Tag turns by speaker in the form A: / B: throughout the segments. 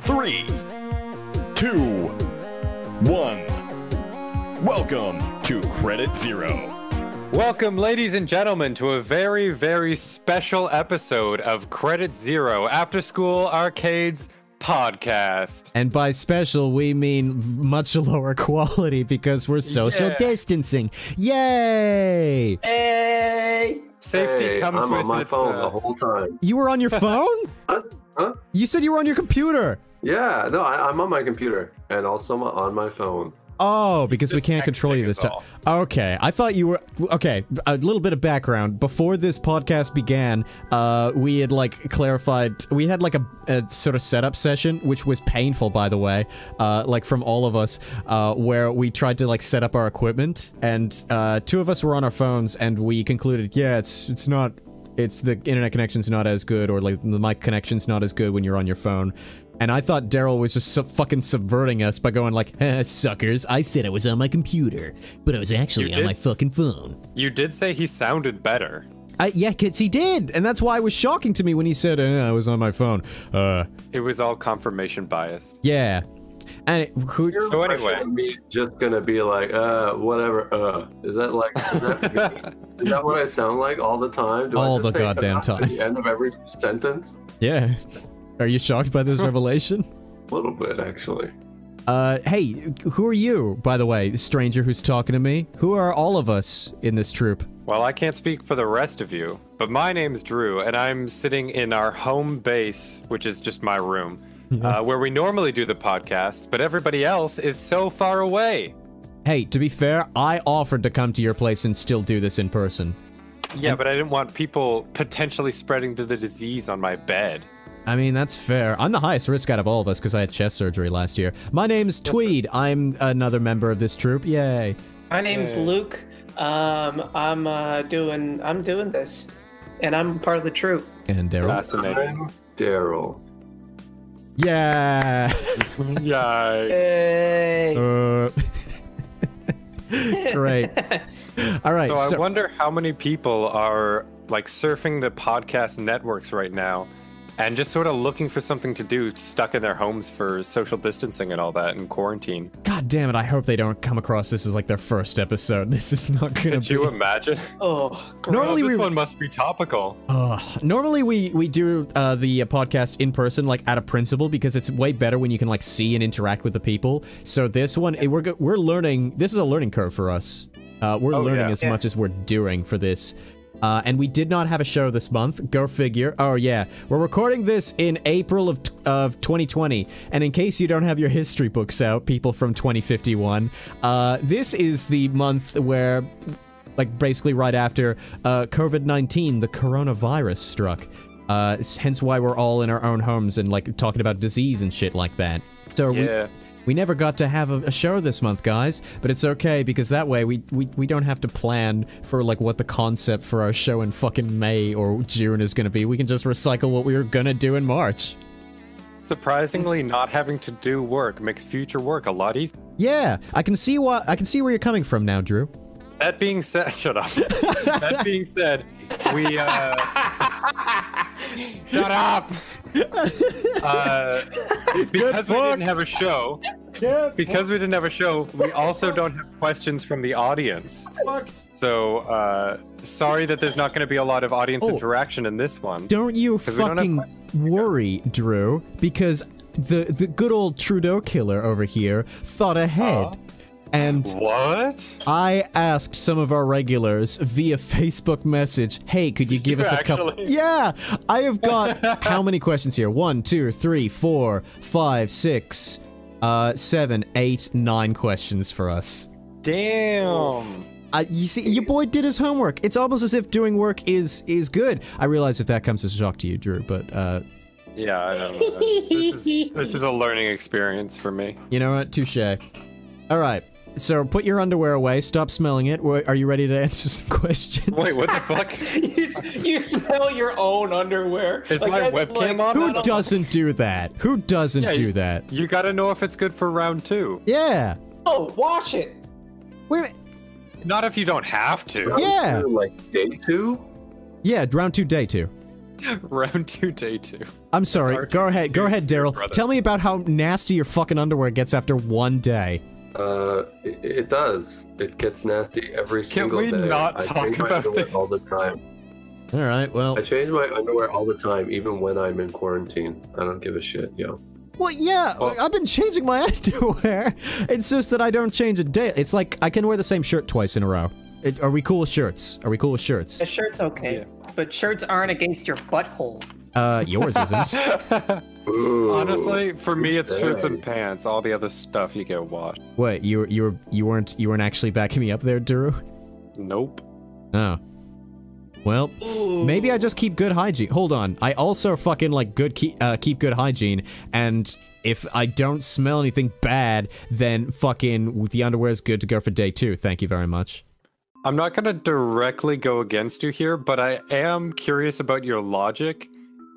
A: Three, 2, 1. Welcome to Credit Zero.
B: Welcome, ladies and gentlemen, to a very, very special episode of Credit Zero Afterschool Arcades podcast.
C: And by special, we mean much lower quality because we're social distancing. Yay!
D: Hey!
B: Safety comes
D: I'm
B: with
D: on my
B: its,
D: phone the whole time.
C: You were on your phone?
D: Huh?
C: You said you were on your computer.
D: Yeah, no, I'm on my computer and also on my phone.
C: Oh, because we
B: just
C: can't control you
B: texting
C: this
B: us
C: time. Okay, I thought you were... Okay, a little bit of background. Before this podcast began, we had, like, clarified... We had, like, a sort of setup session, which was painful, by the way, like, from all of us, where we tried to, like, set up our equipment, and two of us were on our phones, and we concluded, yeah, it's not... It's the internet connection's not as good, or, like, the mic connection's not as good when you're on your phone. And I thought Darel was just fucking subverting us by going like, suckers, I said I was on my computer, but I was actually on my fucking phone.
B: You did say he sounded better.
C: Yeah, kids, he did, and that's why it was shocking to me when he said, I was on my phone.
B: It was all confirmation biased.
C: Yeah. And
B: So anyway,
D: Me just gonna be like, whatever, is that like, is that what I sound like all the time? Do
C: all
D: I just
C: the
D: say
C: goddamn time.
D: at the end of every sentence?
C: Yeah. Are you shocked by this revelation?
D: A little bit, actually.
C: Hey, who are you, by the way, stranger who's talking to me? Who are all of us in this troop?
B: well, I can't speak for the rest of you, but my name's Drew, and I'm sitting in our home base, which is just my room, where we normally do the podcast, but everybody else is so far away.
C: Hey, to be fair, I offered to come to your place and still do this in person.
B: Yeah, but I didn't want people potentially spreading to the disease on my bed.
C: I mean, that's fair. I'm the highest risk out of all of us because I had chest surgery last year. My name's Tweed. I'm another member of this troop. Yay.
E: My name's Luke. I'm doing this, and I'm part of the troop.
C: And Darel.
B: Fascinating.
D: Darel.
C: Yeah.
B: Yay.
E: Hey.
C: Great. All right.
B: So I wonder how many people are like surfing the podcast networks right now and just sort of looking for something to do stuck in their homes for social distancing and all that in quarantine.
C: God damn it, I hope they don't come across this as like their first episode. This is not gonna
B: Could you imagine?
E: Oh, gross.
C: Normally
B: This one must be topical.
C: Normally we do the podcast in person, like out of principle, because it's way better when you can like see and interact with the people. So this one, we're learning. This is a learning curve for us. We're learning as much as we're doing for this. And we did not have a show this month. Go figure. Oh, yeah. We're recording this in April of 2020. And in case you don't have your history books out, people from 2051, this is the month where, like, basically right after COVID-19, the coronavirus struck. Hence why we're all in our own homes and, like, talking about disease and shit like that. So we never got to have a show this month, guys, but it's okay because that way we don't have to plan for like what the concept for our show in fucking May or June is going to be. We can just recycle what we were going to do in March.
B: Surprisingly, not having to do work makes future work a lot easier.
C: Yeah, I can see where you're coming from now, Drew.
B: That being said, shut up. That being said, we shut up. Because we didn't have a show. Because we didn't have a show, we also don't have questions from the audience. So, sorry that there's not going to be a lot of audience interaction in this one.
C: Don't you fucking worry, Drew, because the good old Trudeau killer over here thought ahead. And
B: what?
C: I asked some of our regulars via Facebook message, hey, could you give us a couple? Yeah, I have got how many questions here? 1, 2, 3, 4, 5, 6, 7, 8, 9 questions for us.
B: Damn.
C: You see, your boy did his homework. It's almost as if doing work is good. I realize if that comes as a shock to you, Drew, but
B: yeah, I don't know. This is a learning experience for me.
C: You know what? Touche. All right. So put your underwear away. Stop smelling it. Are you ready to answer some questions?
B: Wait, what the fuck?
E: you smell your own underwear.
B: Is my webcam on?
C: Who doesn't do that? Who doesn't do that?
B: You gotta know if it's good for round 2.
C: Yeah.
E: Oh, wash it.
C: Wait a minute.
B: Not if you don't have to.
D: Round
C: Yeah.
D: two, like day 2?
C: Yeah, round 2, day 2.
B: Round 2, day 2.
C: I'm sorry.
B: our
C: Go ahead, Daryl.
B: brother.
C: Tell me about how nasty your fucking underwear gets after one day.
D: It does. It gets nasty every single
B: we
D: day.
B: not
D: I
B: talk
D: change my
B: about
D: underwear
B: this?
D: all the time.
C: All right, well.
D: I change my underwear all the time, even when I'm in quarantine. I don't give a shit, yo.
C: Well, yeah, I've been changing my underwear. It's just that I don't change a day. It's like I can wear the same shirt twice in a row. Are we cool with shirts? Are we cool with shirts?
E: The shirt's okay, but shirts aren't against your butthole.
C: Yours isn't.
D: Ooh,
B: Honestly, for me, it's shirts and
D: okay.
B: pants. All the other stuff you get washed.
C: Wait, you weren't actually backing me up there, Drew?
B: Nope.
C: Oh. Well, maybe I just keep good hygiene. Hold on. I also fucking like keep good hygiene, and if I don't smell anything bad, then fucking the underwear is good to go for day 2. Thank you very much.
B: I'm not going to directly go against you here, but I am curious about your logic.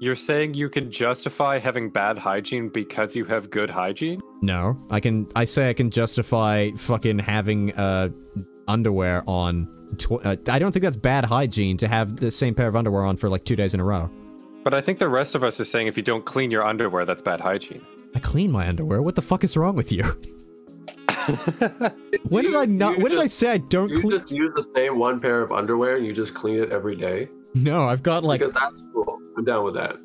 B: You're saying you can justify having bad hygiene because you have good hygiene?
C: No, I say I can justify fucking having underwear on. I don't think that's bad hygiene to have the same pair of underwear on for like 2 days in a row.
B: But I think the rest of us are saying if you don't clean your underwear, that's bad hygiene.
C: I clean my underwear. What the fuck is wrong with you? When did I not? When did I say I don't
D: You
C: clean?
D: just use the same one pair of underwear and you just clean it every day?
C: No, I've got like
D: Because that's cool. I'm down with that.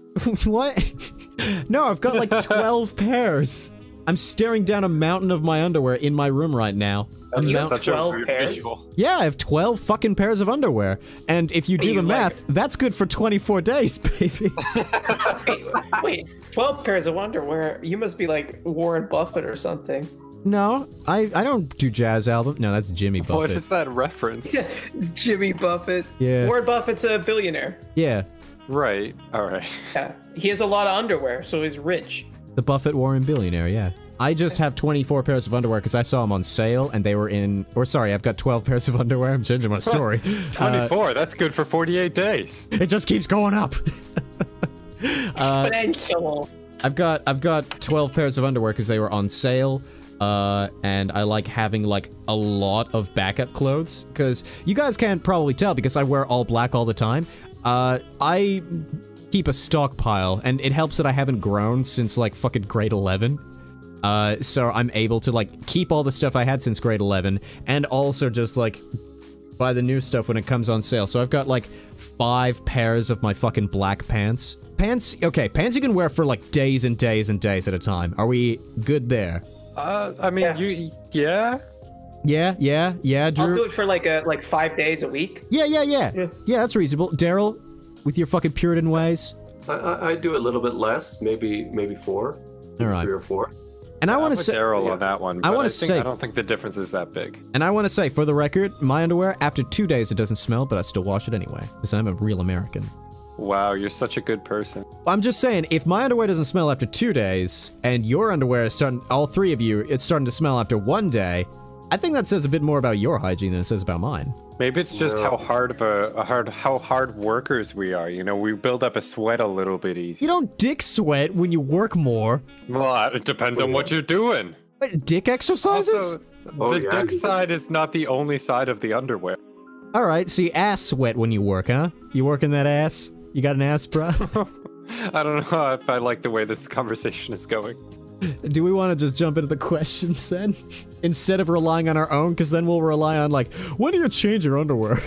C: what? No, I've got like 12 pairs. I'm staring down a mountain of my underwear in my room right now. A
E: You
C: mount-
E: have 12
B: weird
E: pairs?
B: visual.
C: Yeah, I have 12 fucking pairs of underwear. And if you do
E: you
C: the
E: like-
C: math, that's good for 24 days, baby.
E: Wait, 12 pairs of underwear? You must be like Warren Buffett or something.
C: No, I don't do jazz album. No, that's Jimmy Buffett.
B: What is that reference?
E: Jimmy Buffett.
C: Yeah.
E: Warren Buffett's a billionaire.
C: Yeah,
B: Right. All right.
E: Yeah. He has a lot of underwear, so he's rich.
C: the Buffett Warren billionaire, yeah. I just have 24 pairs of underwear because I saw them on sale and they were in... Or sorry, I've got 12 pairs of underwear. I'm changing my story.
B: 24. That's good for 48 days.
C: It just keeps going up.
E: Exponential.
C: I've got 12 pairs of underwear because they were on sale. And I like having like a lot of backup clothes because you guys can't probably tell because I wear all black all the time. I keep a stockpile and it helps that I haven't grown since like fucking grade 11. So I'm able to like keep all the stuff I had since grade 11 and also just like buy the new stuff when it comes on sale. So I've got like 5 pairs of my fucking black pants. Pants you can wear for like days and days and days at a time. Are we good there?
B: I mean,
E: Yeah.
C: Yeah, Drew.
E: I'll do it for like 5 days a week.
C: Yeah, that's reasonable. Daryl, with your fucking Puritan ways.
D: I do a little bit less, maybe 4.
C: All right.
D: 3 or 4.
C: And I
B: I'm
C: want to
B: with
C: say,
B: Darel on that one.
C: I
B: but
C: wanna
B: think-
C: say-
B: I don't think the difference is that big.
C: and I want to say, for the record, my underwear after 2 days it doesn't smell, but I still wash it anyway because I'm a real American.
B: Wow, you're such a good person.
C: I'm just saying, if my underwear doesn't smell after 2 days, and your underwear is starting, all 3 of you, it's starting to smell after 1 day, I think that says a bit more about your hygiene than it says about mine.
B: Maybe it's just how hard workers we are. You know, we build up a sweat a little bit easy.
C: You don't dick sweat when you work more.
B: Well, it depends on what you're doing.
C: Wait, dick exercises?
B: Also, the
D: yeah.
B: dick side is not the only side of the underwear.
C: All right, so you ass sweat when you work, huh? You working that ass? You got an ass, bro?
B: I don't know if I like the way this conversation is going.
C: Do we want to just jump into the questions then? Instead of relying on our own? Because then we'll rely on, like, when do you change your underwear?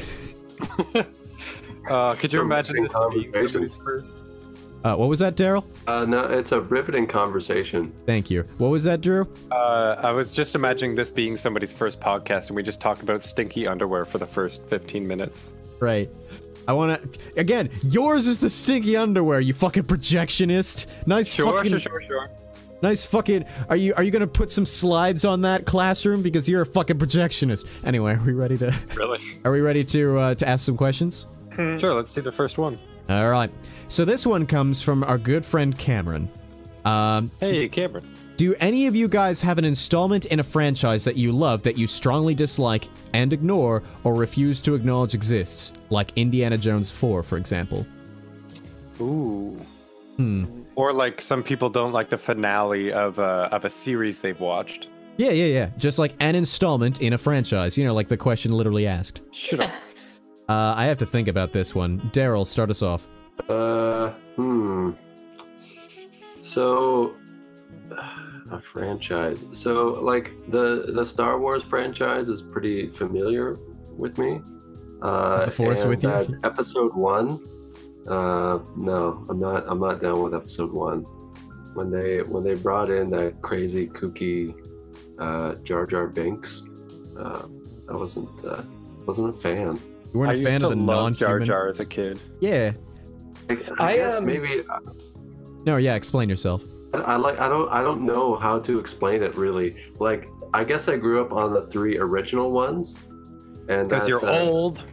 B: Could you imagine this being
D: conversation.
B: somebody's first?
C: What was that, Daryl?
D: No, it's a riveting conversation.
C: Thank you. What was that, Drew?
B: I was just imagining this being somebody's first podcast, and we just talk about stinky underwear for the first 15 minutes.
C: Right. I want to... Again, yours is the stinky underwear, you fucking projectionist. Nice
B: Sure.
C: Nice fucking... Are you gonna put some slides on that classroom? Because you're a fucking projectionist. Anyway, are we ready to...
B: Really?
C: Are we ready to ask some questions?
B: Sure, let's see the first one.
C: All right. So this one comes from our good friend Cameron.
B: Hey, Cameron.
C: Do any of you guys have an installment in a franchise that you love that you strongly dislike and ignore or refuse to acknowledge exists? Like Indiana Jones 4, for example.
B: Ooh. Or like some people don't like the finale of a series they've watched.
C: Yeah. Just like an installment in a franchise. You know, like the question literally asked.
B: Shut up.
C: I have to think about this one. Darel, start us off.
D: So, a franchise. So, like, the Star Wars franchise is pretty familiar with me.
C: Is the Force with you?
D: Episode 1. No, I'm not down with episode 1. When they brought in that crazy kooky Jar Jar Binks, I wasn't a fan.
C: You weren't a fan of the non-human
B: Jar Jar as a kid.
C: Yeah.
D: I guess maybe.
C: No, yeah. Explain yourself.
D: I don't know how to explain it really. Like, I guess I grew up on the 3 original ones, and
B: because you're old.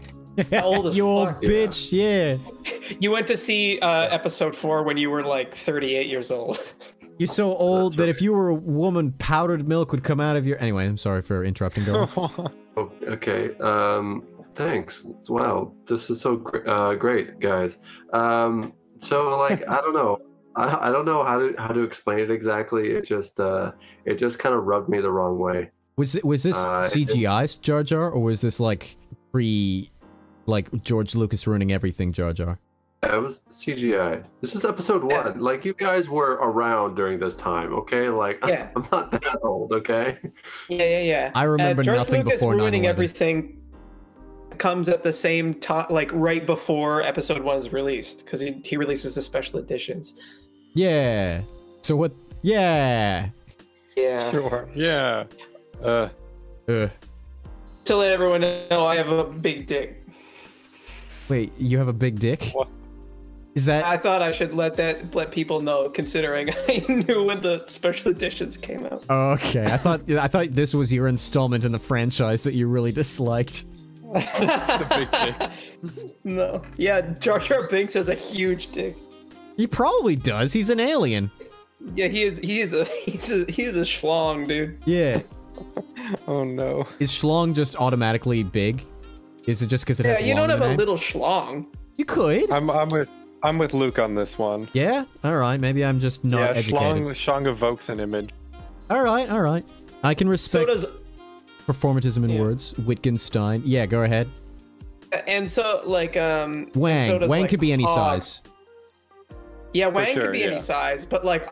E: Old as
C: You old
E: fuck.
C: bitch. Yeah.
E: You went to see episode 4 when you were like 38 years old.
C: You're so old that if you were a woman, powdered milk would come out of your. Anyway, I'm sorry for interrupting. Go on.
D: Oh, okay. Thanks. Wow, this is so great, guys. So like, I don't know. I don't know how to explain it exactly. It just kind of rubbed me the wrong way.
C: Was this CGI Jar Jar, or was this like like George Lucas ruining everything Jar Jar?
D: It was CGI. This is episode 1. Like, you guys were around during this time, okay? Like,
E: Yeah.
D: I'm not that old, okay?
E: Yeah.
C: I remember
E: George
C: nothing
E: Lucas
C: before
E: ruining
C: 9/11.
E: everything comes at the same time, like right before episode 1 is released, because he releases the special editions.
C: Yeah. So what? Yeah.
E: Yeah.
B: Sure. Yeah.
E: To let everyone know, I have a big dick.
C: Wait, you have a big dick?
B: What?
C: Is that?
E: I thought I should let people know, considering I knew when the special editions came out.
C: Oh, okay. I thought this was your installment in the franchise that you really disliked.
B: The big dick.
E: No. Yeah, Jar Jar Binks has a huge dick.
C: He probably does. He's an alien.
E: Yeah, he is a schlong, dude.
C: Yeah.
B: Oh no.
C: Is schlong just automatically big? Is it just because it
E: Yeah,
C: has
E: you
C: long
E: don't
C: in
E: have
C: the
E: a
C: name?
E: little schlong.
C: You could.
B: I'm with Luke on this one.
C: Yeah. All right. Maybe I'm just not
B: Yeah,
C: educated.
B: Schlong evokes an image.
C: All right. I can
E: So
C: respect
E: does,
C: performatism in
E: Yeah.
C: words. Wittgenstein. Yeah. Go ahead.
E: and so like
C: Wang.
E: so does,
C: Wang
E: like,
C: could be any
E: hog.
C: size.
E: Yeah, Wang
B: sure,
E: could be
B: yeah.
E: any size, but like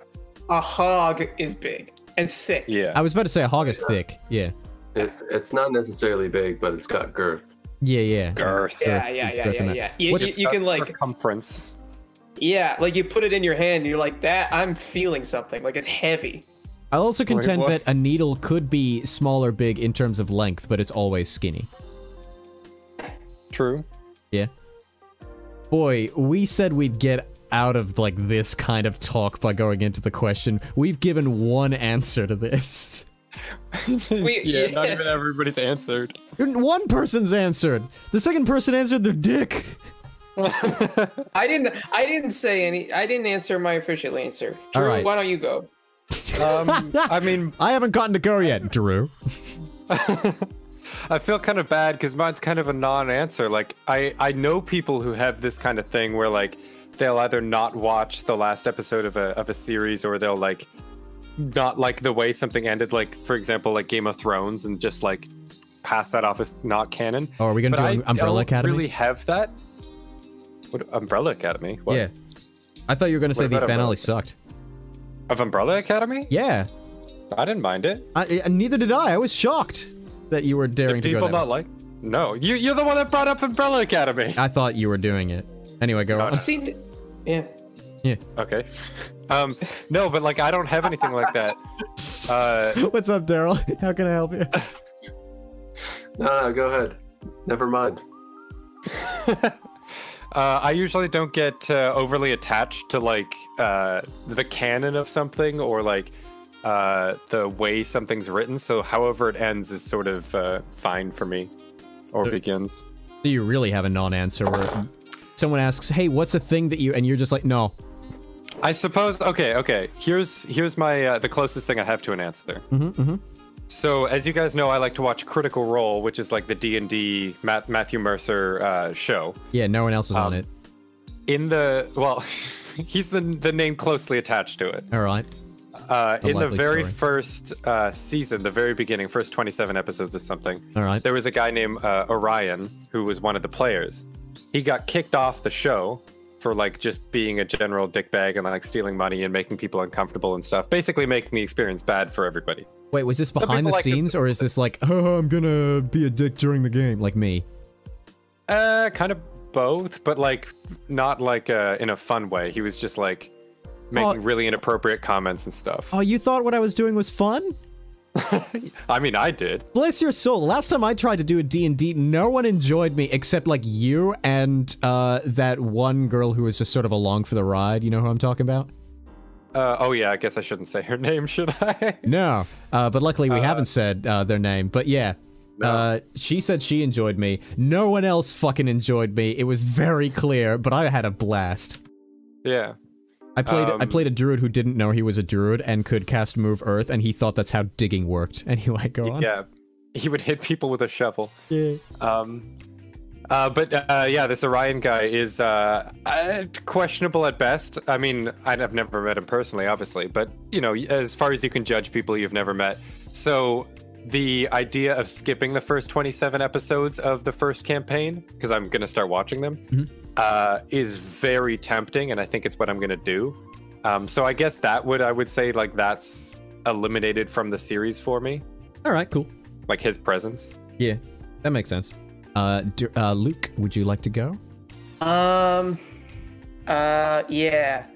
E: a hog is big and thick.
B: Yeah.
C: I was about to say a hog is thick. Yeah.
D: It's not necessarily big, but it's got girth.
C: Yeah.
B: Girth.
E: Yeah. You can like
B: circumference.
E: like you put it in your hand and you're like, that I'm feeling something. Like, it's heavy.
C: I'll also contend
B: what?
C: that a needle could be small or big in terms of length, but it's always skinny.
B: True.
C: Yeah. Boy, we said we'd get out of like this kind of talk by going into the question. We've given one answer to this.
B: Yeah, not even everybody's answered.
C: One person's answered. The second person answered their dick.
E: I didn't say any. I didn't answer my official answer. Drew,
C: All right.
E: why don't you go?
B: I mean,
C: I haven't gotten to go yet, Drew.
B: I feel kind of bad because mine's kind of a non-answer. Like, I know people who have this kind of thing where like they'll either not watch the last episode of a series, or they'll like not like the way something ended. Like, for example, like Game of Thrones, and just like pass that off as not canon.
C: Oh, are we gonna
B: But
C: do
B: I
C: Umbrella
B: don't
C: Academy?
B: really have that. What, Umbrella Academy? What?
C: Yeah. I thought you were gonna say
B: What
C: the
B: about
C: finale
B: Umbrella?
C: sucked.
B: Of Umbrella Academy?
C: Yeah.
B: I didn't mind it.
C: Neither did I. I was shocked that you were daring
B: Did
C: to go
B: people
C: that
B: not like? No, you're the one that brought up Umbrella Academy.
C: I thought you were doing it. Anyway, go on.
E: I've seen. Yeah.
C: Yeah.
B: Okay. No, but like I don't have anything like that.
C: What's up, Darel? How can I help you?
D: No, go ahead. Never mind.
B: I usually don't get overly attached to like the canon of something, or like the way something's written. So however it ends is sort of fine for me, or begins.
C: Do you really have a non-answer where someone asks, "Hey, what's a thing that you?" and you're just like, "No."
B: I suppose. Okay. Here's my the closest thing I have to an answer. So as you guys know, I like to watch Critical Role, which is like the D&D Matthew Mercer show.
C: Yeah, no one else is on it.
B: In the well, he's the name closely attached to it.
C: All right.
B: In the
C: lovely
B: very
C: story.
B: first season, the very beginning, first 27 episodes or something,
C: All right.
B: there was a guy named Orion who was one of the players. He got kicked off the show for like just being a general dickbag and like stealing money and making people uncomfortable and stuff, basically making the experience bad for everybody.
C: Wait, was this
B: Some
C: behind the
B: people like it,
C: scenes,
B: some
C: or is this like, oh, I'm gonna be a dick during the game, like me?
B: Kind of both, but like not like in a fun way. He was just like making really inappropriate comments and stuff.
C: Oh, you thought what I was doing was fun?
B: I mean, I did.
C: Bless your soul. Last time I tried to do a D&D, no one enjoyed me except like you and that one girl who was just sort of along for the ride. You know who I'm talking about?
B: Oh yeah, I guess I shouldn't say her name, should I?
C: No, but luckily we haven't said their name. But yeah, she said she enjoyed me. No one else fucking enjoyed me. It was very clear, but I had a blast.
B: Yeah.
C: I played a druid who didn't know he was a druid and could cast Move Earth, and he thought that's how digging worked. Anyway, go on.
B: Yeah. He would hit people with a shovel.
C: Yeah.
B: But yeah, this Orion guy is questionable at best. I mean, I've never met him personally, obviously, but you know, as far as you can judge people you've never met. So the idea of skipping the first 27 episodes of the first campaign, because I'm gonna start watching them, is very tempting, and I think it's what I'm gonna do. So I guess I would say like that's eliminated from the series for me.
C: All right, cool.
B: Like his presence.
C: Yeah, that makes sense. Luke, would you like to go?
E: Yeah.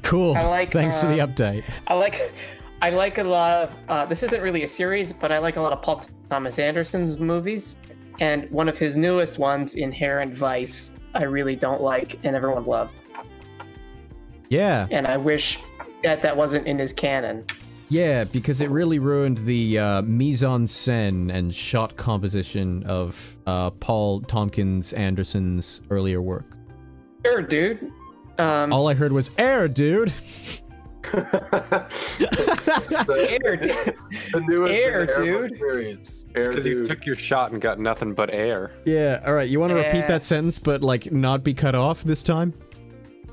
C: Cool.
E: I
C: Thanks for the update.
E: I like a lot of, this isn't really a series, but I like a lot of Paul Thomas Anderson's movies. And one of his newest ones, Inherent Vice, I really don't like, and everyone loved.
C: Yeah.
E: And I wish that wasn't in his canon.
C: Yeah, because it really ruined the mise-en-scène and shot composition of Paul Tompkins Anderson's earlier work.
E: Sure, dude.
C: All I heard was, air, dude!
E: Air, dude.
D: The newest
E: Air, dude.
D: Experience.
B: It's
D: Air,
B: because you
D: dude.
B: took your shot and got nothing but air.
C: Yeah, alright, you want to repeat
E: Yeah.
C: that sentence, but, like, not be cut off this time?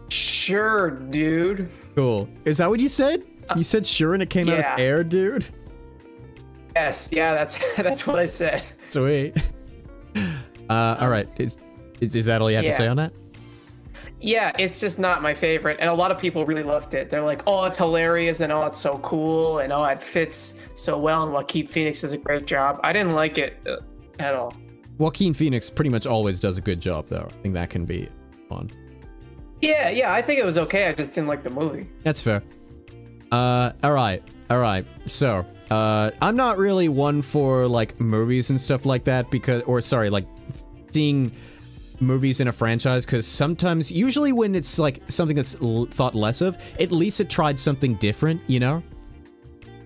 E: Sure, dude.
C: Cool. Is that what you said? You said sure and it came out as
E: yeah.
C: air, dude?
E: Yes, yeah, that's what I said.
C: Sweet. Alright, is that all you have to
E: Yeah.
C: say on that?
E: Yeah, it's just not my favorite, and a lot of people really loved it. They're like, oh, it's hilarious, and oh, it's so cool, and oh, it fits so well, and Joaquin Phoenix does a great job. I didn't like it at all. Joaquin
C: Phoenix pretty much always does a good job, though. I think that can be fun.
E: Yeah, I think it was okay. I just didn't like the movie.
C: That's fair. Alright. So, I'm not really one for, like, movies and stuff like that like, seeing movies in a franchise, because sometimes, usually when it's, like, something that's thought less of, at least it tried something different, you know?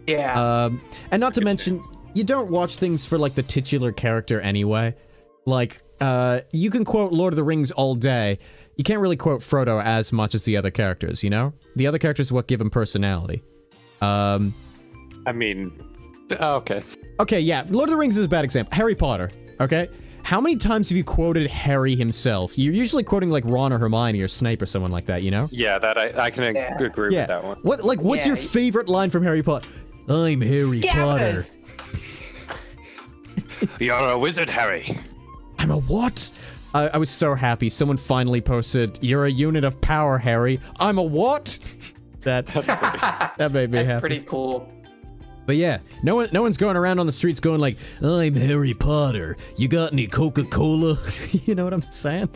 E: Yeah.
C: And not to mention, you don't watch things for, like, the titular character anyway. Like, you can quote Lord of the Rings all day. You can't really quote Frodo as much as the other characters, you know? The other characters are what give him personality.
B: I mean, okay.
C: Okay, yeah, Lord of the Rings is a bad example. Harry Potter, okay? How many times have you quoted Harry himself? You're usually quoting, like, Ron or Hermione or Snape or someone like that, you know?
B: Yeah, that I can agree with that one.
C: What's your favorite line from Harry Potter? I'm Harry Potter.
B: You're a wizard, Harry.
C: I'm a what? I was so happy. Someone finally posted, "You're a unit of power, Harry." I'm a what? That made me happy.
E: That's pretty cool.
C: But yeah, no one's going around on the streets going like, "I'm Harry Potter. You got any Coca-Cola?" You know what I'm saying?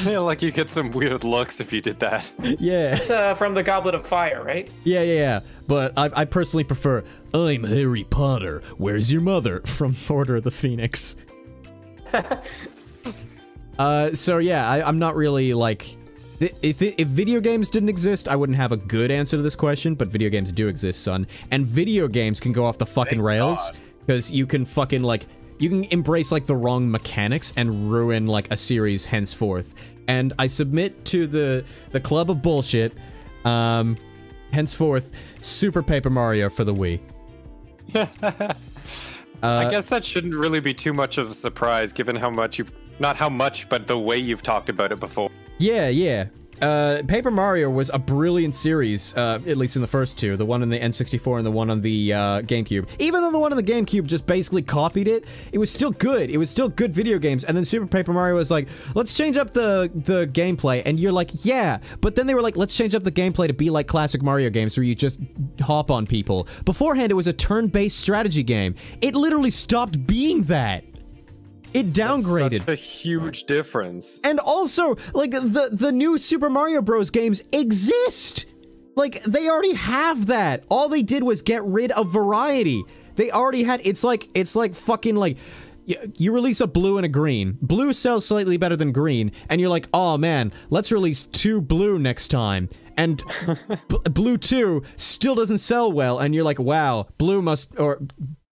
B: Yeah, like you get some weird looks if you did that.
C: Yeah.
E: It's from the Goblet of Fire, right?
C: Yeah. But I personally prefer, "I'm Harry Potter. Where's your mother?" from Order of the Phoenix. So yeah, I'm not really like, if video games didn't exist, I wouldn't have a good answer to this question, but video games do exist, son. And video games can go off the fucking rails, because you can fucking, like, you can embrace, like, the wrong mechanics and ruin, like, a series henceforth. And I submit to the club of bullshit, henceforth, Super Paper Mario for the Wii.
B: I guess that shouldn't really be too much of a surprise, given how much not how much, but the way you've talked about it before.
C: Yeah. Paper Mario was a brilliant series, at least in the first two, the one on the N64 and the one on the GameCube. Even though the one on the GameCube just basically copied it, it was still good. It was still good video games. And then Super Paper Mario was like, let's change up the gameplay. And you're like, yeah. But then they were like, let's change up the gameplay to be like classic Mario games where you just hop on people. Beforehand, it was a turn-based strategy game. It literally stopped being that. It downgraded.
B: That's such a huge difference.
C: And also, like, the new Super Mario Bros. Games exist! Like, they already have that. All they did was get rid of variety. They already had, it's like fucking, like, you release a blue and a green. Blue sells slightly better than green, and you're like, oh man, let's release 2 blue next time. And Blue 2 still doesn't sell well, and you're like, wow, blue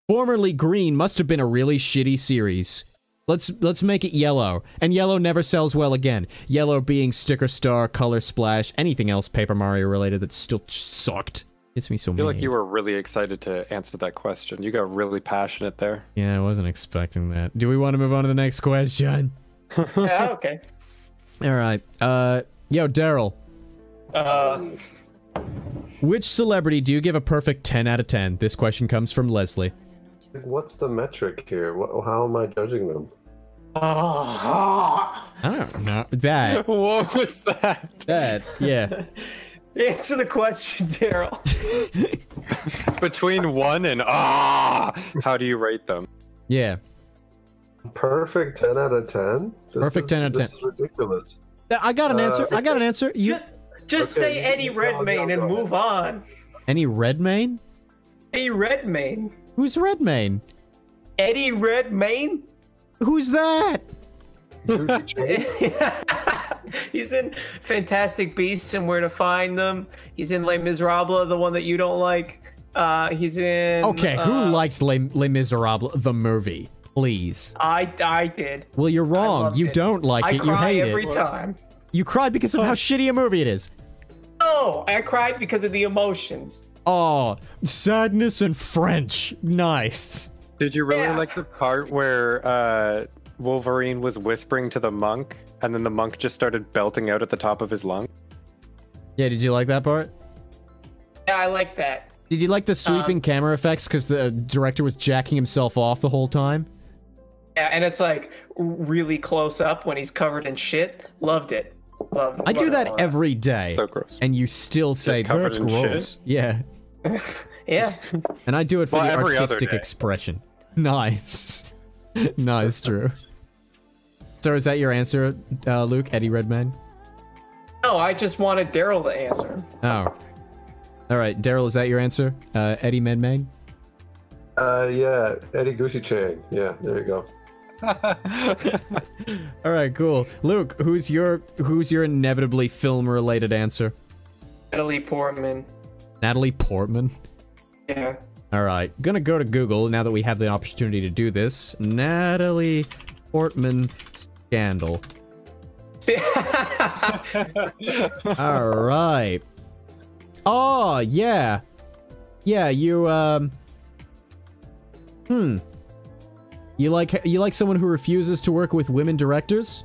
C: formerly green must have been a really shitty series. Let's make it yellow. And yellow never sells well again. Yellow being Sticker Star, Color Splash, anything else Paper Mario related that still sucked. Gets me so mad.
B: I feel like you were really excited to answer that question. You got really passionate there.
C: Yeah, I wasn't expecting that. Do we want to move on to the next question?
E: Yeah, okay.
C: Alright. Yo, Darel. Which celebrity do you give a perfect 10 out of 10? This question comes from Leslie.
D: What's the metric here? How am I judging them?
C: I don't know. That.
B: What was that?
C: That, yeah.
E: Answer the question, Darel.
B: Between 1 and how do you rate them?
C: Yeah.
D: Perfect 10 out of 10?
C: Perfect 10 out of 10.
D: This is ridiculous.
C: I got an answer. I got an answer. You
E: just
D: Okay,
E: say Eddie Redmayne and move on.
C: Any Redmayne?
E: Eddie Redmayne.
C: Who's Redmayne?
E: Eddie Redmayne?
C: Who's that?
E: He's in Fantastic Beasts and Where to Find Them. He's in Les Miserables, the one that you don't like. He's in...
C: Okay, who likes Les Miserables, the movie? Please.
E: I did.
C: Well, you're wrong. You don't like it. You hate it.
E: I cry every time.
C: You cried because of how shitty a movie it is.
E: No, I cried because of the emotions.
C: Oh, sadness and French. Nice.
B: Did you really like the part where Wolverine was whispering to the monk, and then the monk just started belting out at the top of his lung?
C: Yeah, did you like that part?
E: Yeah, I like that.
C: Did you like the sweeping camera effects because the director was jacking himself off the whole time?
E: Yeah, and it's like really close up when he's covered in shit. Loved it.
C: I do that every day.
B: So gross.
C: And you still say,
B: covered
C: that's
B: in
C: gross.
B: shit?
C: Yeah.
E: Yeah.
C: And I do it for the
B: every other
C: artistic
B: day.
C: expression. Nice. Nice, Drew. So is that your answer, Luke? Eddie Redmayne?
E: No, I just wanted Darel to answer.
C: Oh. Alright, Darel, is that your answer? Eddie Redmayne?
D: Yeah, Eddie Gucci Chang. Yeah, there you go.
C: Alright, cool. Luke, who's your inevitably film-related answer?
E: Natalie Portman.
C: Natalie Portman?
E: Yeah.
C: Alright, gonna go to Google now that we have the opportunity to do this. Natalie Portman scandal. Alright. Oh, yeah. Yeah, you, You like someone who refuses to work with women directors?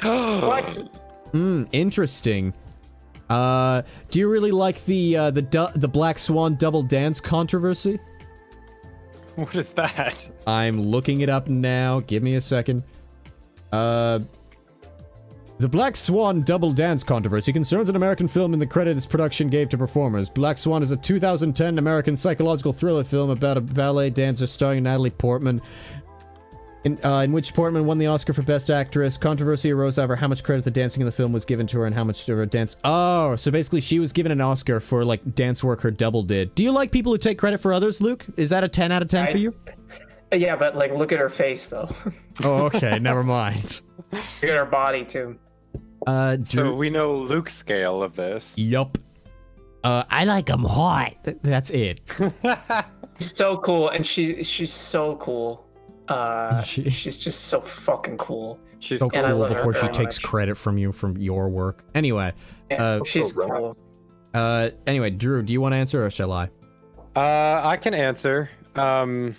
E: What?
C: Interesting. Do you really like the Black Swan double dance controversy?
B: What is that?
C: I'm looking it up now. Give me a second. The Black Swan double dance controversy concerns an American film in the credit its production gave to performers. Black Swan is a 2010 American psychological thriller film about a ballet dancer starring Natalie Portman, in which Portman won the Oscar for Best Actress. Controversy arose over how much credit the dancing in the film was given to her and how much of her dance... Oh, so basically she was given an Oscar for, like, dance work her double did. Do you like people who take credit for others, Luke? Is that a 10 out of 10 for you?
E: Yeah, but, like, look at her face, though.
C: Oh, okay, never mind.
E: Look at her body, too.
B: So we know Luke's scale of this.
C: Yup. I like them hot. That's it.
E: So cool, and she's so cool. She's just so fucking cool.
B: She's
C: So
E: And I
C: cool
E: love her
C: before she
E: very
C: takes
E: much.
C: credit from you from your work. Anyway.
E: Yeah, she's cool.
C: Anyway, Drew, do you want to answer or shall I?
B: I can answer. I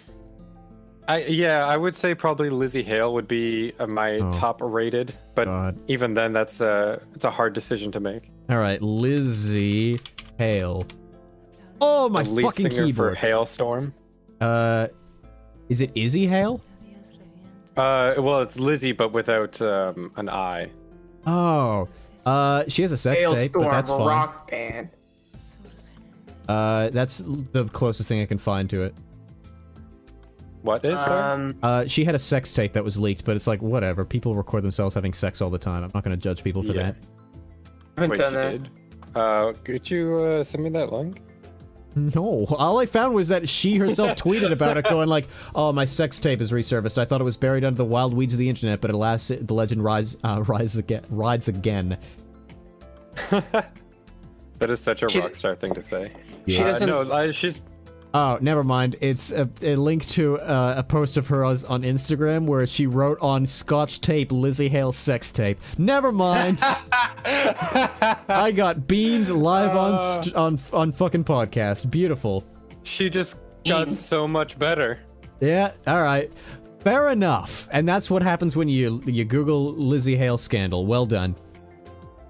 B: I would say probably Lizzie Hale would be my top rated, but even then, it's a hard decision to make.
C: All right, Lizzie Hale. Oh my
B: lead
C: fucking
B: singer
C: keyboard.
B: For Hailstorm.
C: Is it Izzy Hale?
B: Well, it's Lizzie, but without an I.
C: Oh, she has a sex tape, but that's fine.
E: Rock band.
C: That's the closest thing I can find to it.
B: What is
C: she had a sex tape that was leaked, but it's like, whatever. People record themselves having sex all the time. I'm not going to judge people for that.
E: Wait, she
B: did? Could you send me that link?
C: No. All I found was that she herself tweeted about it, going like, oh, my sex tape is resurfaced. I thought it was buried under the wild weeds of the internet, but alas, the legend rides again.
B: That is such a rockstar thing to say.
C: Yeah.
E: She doesn't...
B: No, she's...
C: Oh, never mind. It's a link to a post of hers on Instagram where she wrote on Scotch tape, Lizzie Hale sex tape. Never mind. I got beamed live on fucking podcast. Beautiful.
B: She just got so much better.
C: Yeah, all right. Fair enough. And that's what happens when you Google Lizzie Hale scandal. Well done.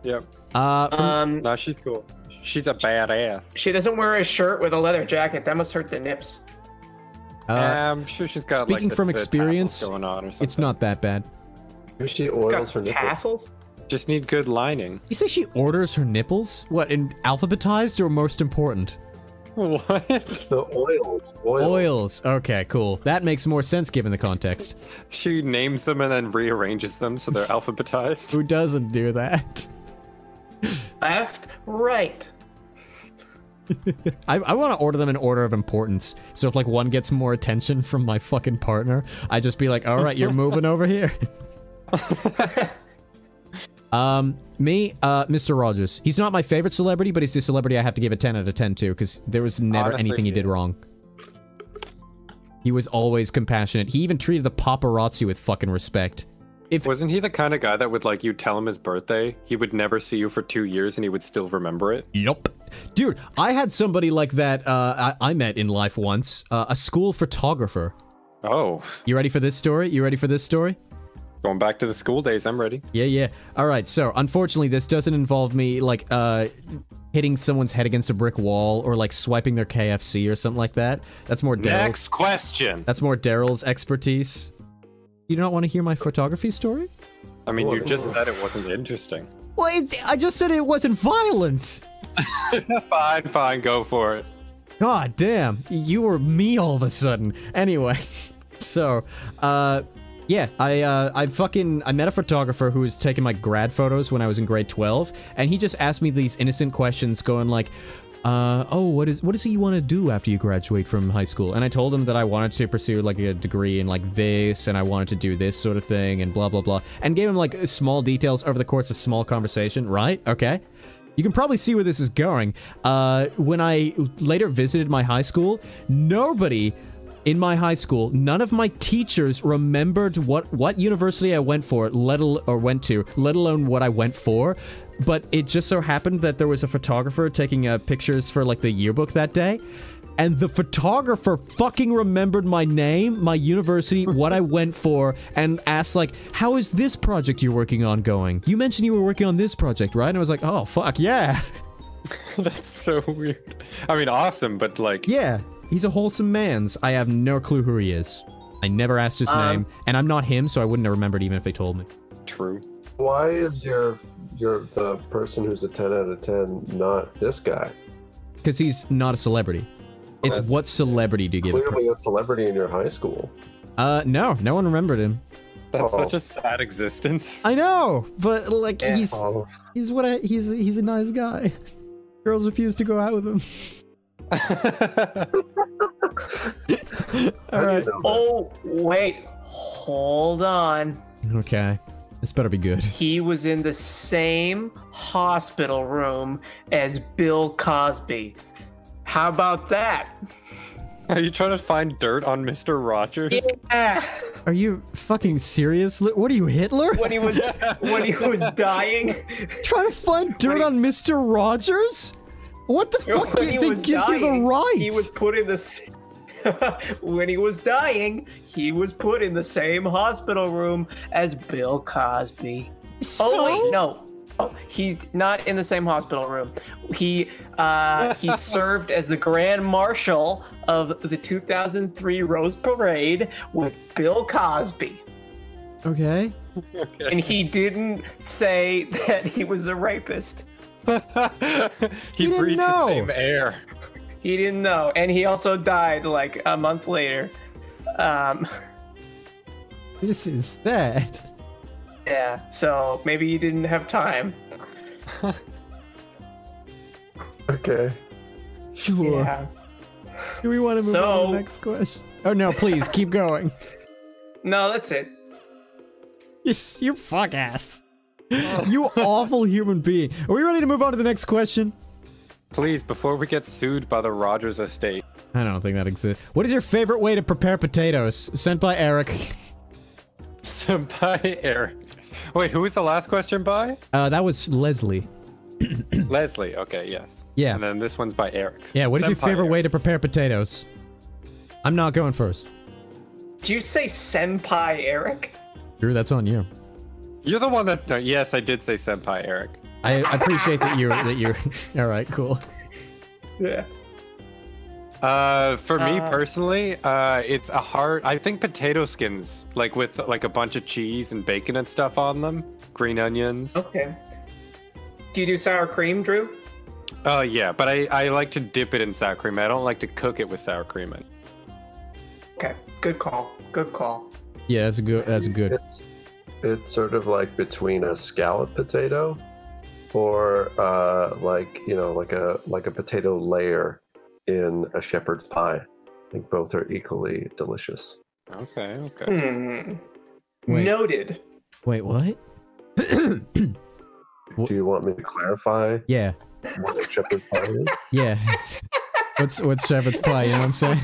B: Yep. No, she's cool. She's a badass.
E: She doesn't wear a shirt with a leather jacket. That must hurt the nips.
B: I'm sure she's got
C: speaking
B: like
C: from
B: the
C: experience
B: going on or something.
C: It's not that bad.
D: Maybe she oils her nipples.
E: Tassels?
B: Just need good lining.
C: You say she orders her nipples? What, in alphabetized or most important?
B: What?
D: The oils.
C: Oils. Okay, cool. That makes more sense given the context.
B: She names them and then rearranges them so they're alphabetized.
C: Who doesn't do that?
E: Left, right.
C: I want to order them in order of importance. So if like one gets more attention from my fucking partner, I just be like, all right, you're moving over here. Mr. Rogers. He's not my favorite celebrity, but he's the celebrity I have to give a 10 out of 10 to, because there was never anything he did wrong. He was always compassionate. He even treated the paparazzi with fucking respect.
B: Wasn't he the kind of guy that would, like, you tell him his birthday, he would never see you for 2 years and he would still remember it?
C: Yup. Dude, I had somebody like that I met in life once. A school photographer.
B: Oh.
C: You ready for this story?
B: Going back to the school days, I'm ready.
C: Yeah. Alright, so, unfortunately, this doesn't involve me, like, hitting someone's head against a brick wall or, like, swiping their KFC or something like that. That's more Darel's.
B: Next question!
C: That's more Darel's expertise. You don't want to hear my photography story?
B: I mean, you just said it wasn't interesting.
C: Well, I just said it wasn't violent.
B: Fine, go for it.
C: God damn, you were me all of a sudden. Anyway, so, yeah, I met a photographer who was taking my grad photos when I was in grade 12, and he just asked me these innocent questions going like, oh, what is it you want to do after you graduate from high school? And I told him that I wanted to pursue, like, a degree in, like, this, and I wanted to do this sort of thing, and blah, blah, blah. And gave him, like, small details over the course of small conversation, right? Okay. You can probably see where this is going. When I later visited my high school, nobody in my high school, none of my teachers remembered what university I went to, let alone what I went for. But it just so happened that there was a photographer taking pictures for, like, the yearbook that day. And the photographer fucking remembered my name, my university, what I went for, and asked, like, how is this project you're working on going? You mentioned you were working on this project, right? And I was like, oh, fuck, yeah.
B: That's so weird. I mean, awesome, but, like...
C: Yeah, he's a wholesome man's. I have no clue who he is. I never asked his name, and I'm not him, so I wouldn't have remembered even if they told me.
B: True.
D: Why is the person who's a 10 out of 10 not this guy?
C: Because he's not a celebrity. It's what celebrity do you give?
D: Clearly a celebrity in your high school.
C: No one remembered him.
B: That's such a sad existence.
C: I know, but like he's a nice guy. Girls refuse to go out with him. All right.
E: Oh wait, hold on.
C: Okay. This better be good.
E: He was in the same hospital room as Bill Cosby. How about that?
B: Are you trying to find dirt on Mr. Rogers?
E: Yeah.
C: Are you fucking serious? What are you, Hitler?
E: When he was dying.
C: Trying to find dirt on Mr. Rogers? What the fuck gives you the right?
E: He was put in the when he was dying, he was put in the same hospital room as Bill Cosby.
C: So?
E: Oh wait, no. Oh, he's not in the same hospital room. He served as the Grand Marshal of the 2003 Rose Parade with Bill Cosby.
C: Okay.
E: And he didn't say that he was a rapist.
B: He breathed the same air.
E: He didn't know, and he also died like a month later.
C: This is sad.
E: Yeah, so maybe you didn't have time.
D: Okay.
C: Sure.
E: Yeah.
C: Do we want to move on to the next question? Oh no, please keep going.
E: No, that's it.
C: You fuck ass. You awful human being. Are we ready to move on to the next question?
B: Please, before we get sued by the Rogers estate.
C: I don't think that exists. What is your favorite way to prepare potatoes? Sent by Eric.
B: Sent by Eric. Wait, who was the last question by?
C: That was Leslie.
B: Leslie, okay, yes.
C: Yeah.
B: And then this one's by Eric.
C: Yeah, what is your favorite way to
B: Eric.
C: prepare potatoes? I'm not going first.
E: Did you say Senpai Eric?
C: Drew, that's on you.
B: You're the one that... No, yes, I did say Senpai Eric.
C: I appreciate that you're all right, cool.
E: Yeah.
B: For me personally, it's a hard... I think potato skins, like with like a bunch of cheese and bacon and stuff on them. Green onions.
E: Okay. Do you do sour cream, Drew?
B: Yeah, but I like to dip it in sour cream. I don't like to cook it with sour cream.
E: Okay. Good call. Good call.
C: Yeah, that's good.
D: It's sort of like between a scallop potato or like a potato layer in a shepherd's pie. I think both are equally delicious.
B: Okay, okay.
C: Wait.
E: Noted.
C: Wait, what?
D: Do you want me to clarify
C: Yeah.
D: what a shepherd's pie is?
C: Yeah. What's shepherd's pie, you know what I'm saying?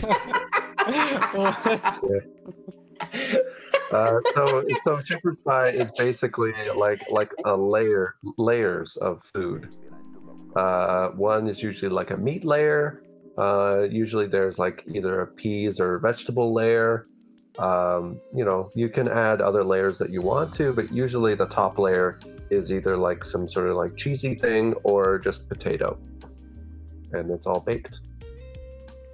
D: So shepherd's pie is basically like a layers of food. One is usually like a meat layer. Usually there's like either a peas or vegetable layer. You can add other layers that you want to, but usually the top layer is either like some sort of like cheesy thing or just potato, and it's all baked.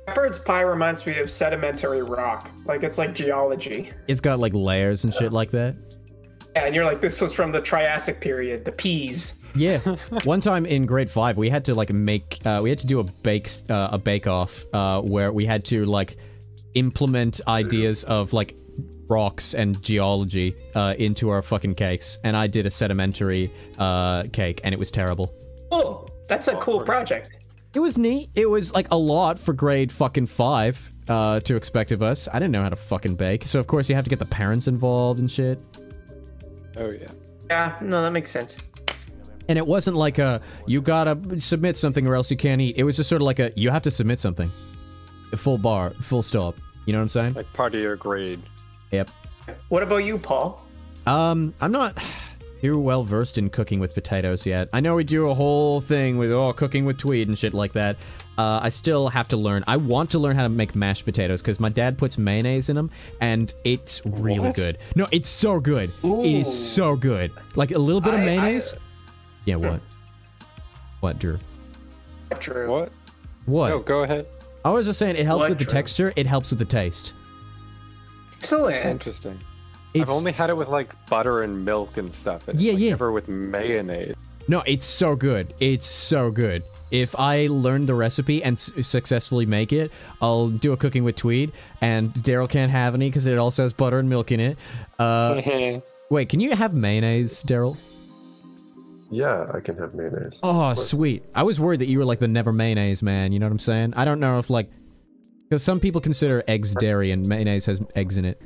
E: Shepherd's pie reminds me of sedimentary rock. Like, it's like geology.
C: It's got like layers and shit like that.
E: Yeah, and you're like, this was from the Triassic period, the peas.
C: Yeah. One time in grade 5, we had to like we had to do a bake off where we had to like implement ideas of like rocks and geology into our fucking cakes, and I did a sedimentary cake, and it was terrible.
E: Oh, that's a cool project.
C: It was neat. It was like a lot for grade fucking 5 to expect of us. I didn't know how to fucking bake, so of course you have to get the parents involved and shit.
B: Oh yeah.
E: Yeah, no, that makes sense.
C: And it wasn't like you gotta submit something or else you can't eat. It was just sort of like you have to submit something. A full bar, full stop. You know what I'm saying?
B: Like part of your grade.
C: Yep.
E: What about you, Paul?
C: I'm not too well versed in cooking with potatoes yet. I know we do a whole thing with cooking with Tweed and shit like that. I still have to learn. I want to learn how to make mashed potatoes because my dad puts mayonnaise in them and it's really good. No, it's so good.
E: Ooh.
C: It is so good. Like a little bit of mayonnaise. Yeah, what? What, Drew?
E: True.
B: What?
C: What?
B: No, go ahead.
C: I was just saying it helps
E: What,
C: with the
E: Drew?
C: texture. It helps with the taste.
E: Excellent.
B: Interesting.
C: It's,
B: I've only had it with like butter and milk and stuff. And
C: Yeah, yeah.
B: Never with mayonnaise.
C: No, it's so good. It's so good. If I learn the recipe and successfully make it, I'll do a cooking with Tweed, and Darel can't have any because it also has butter and milk in it. Wait, can you have mayonnaise, Darel?
D: Yeah, I can have mayonnaise.
C: Oh, sweet. I was worried that you were like the never mayonnaise man, you know what I'm saying? I don't know if like... Because some people consider eggs dairy and mayonnaise has eggs in it.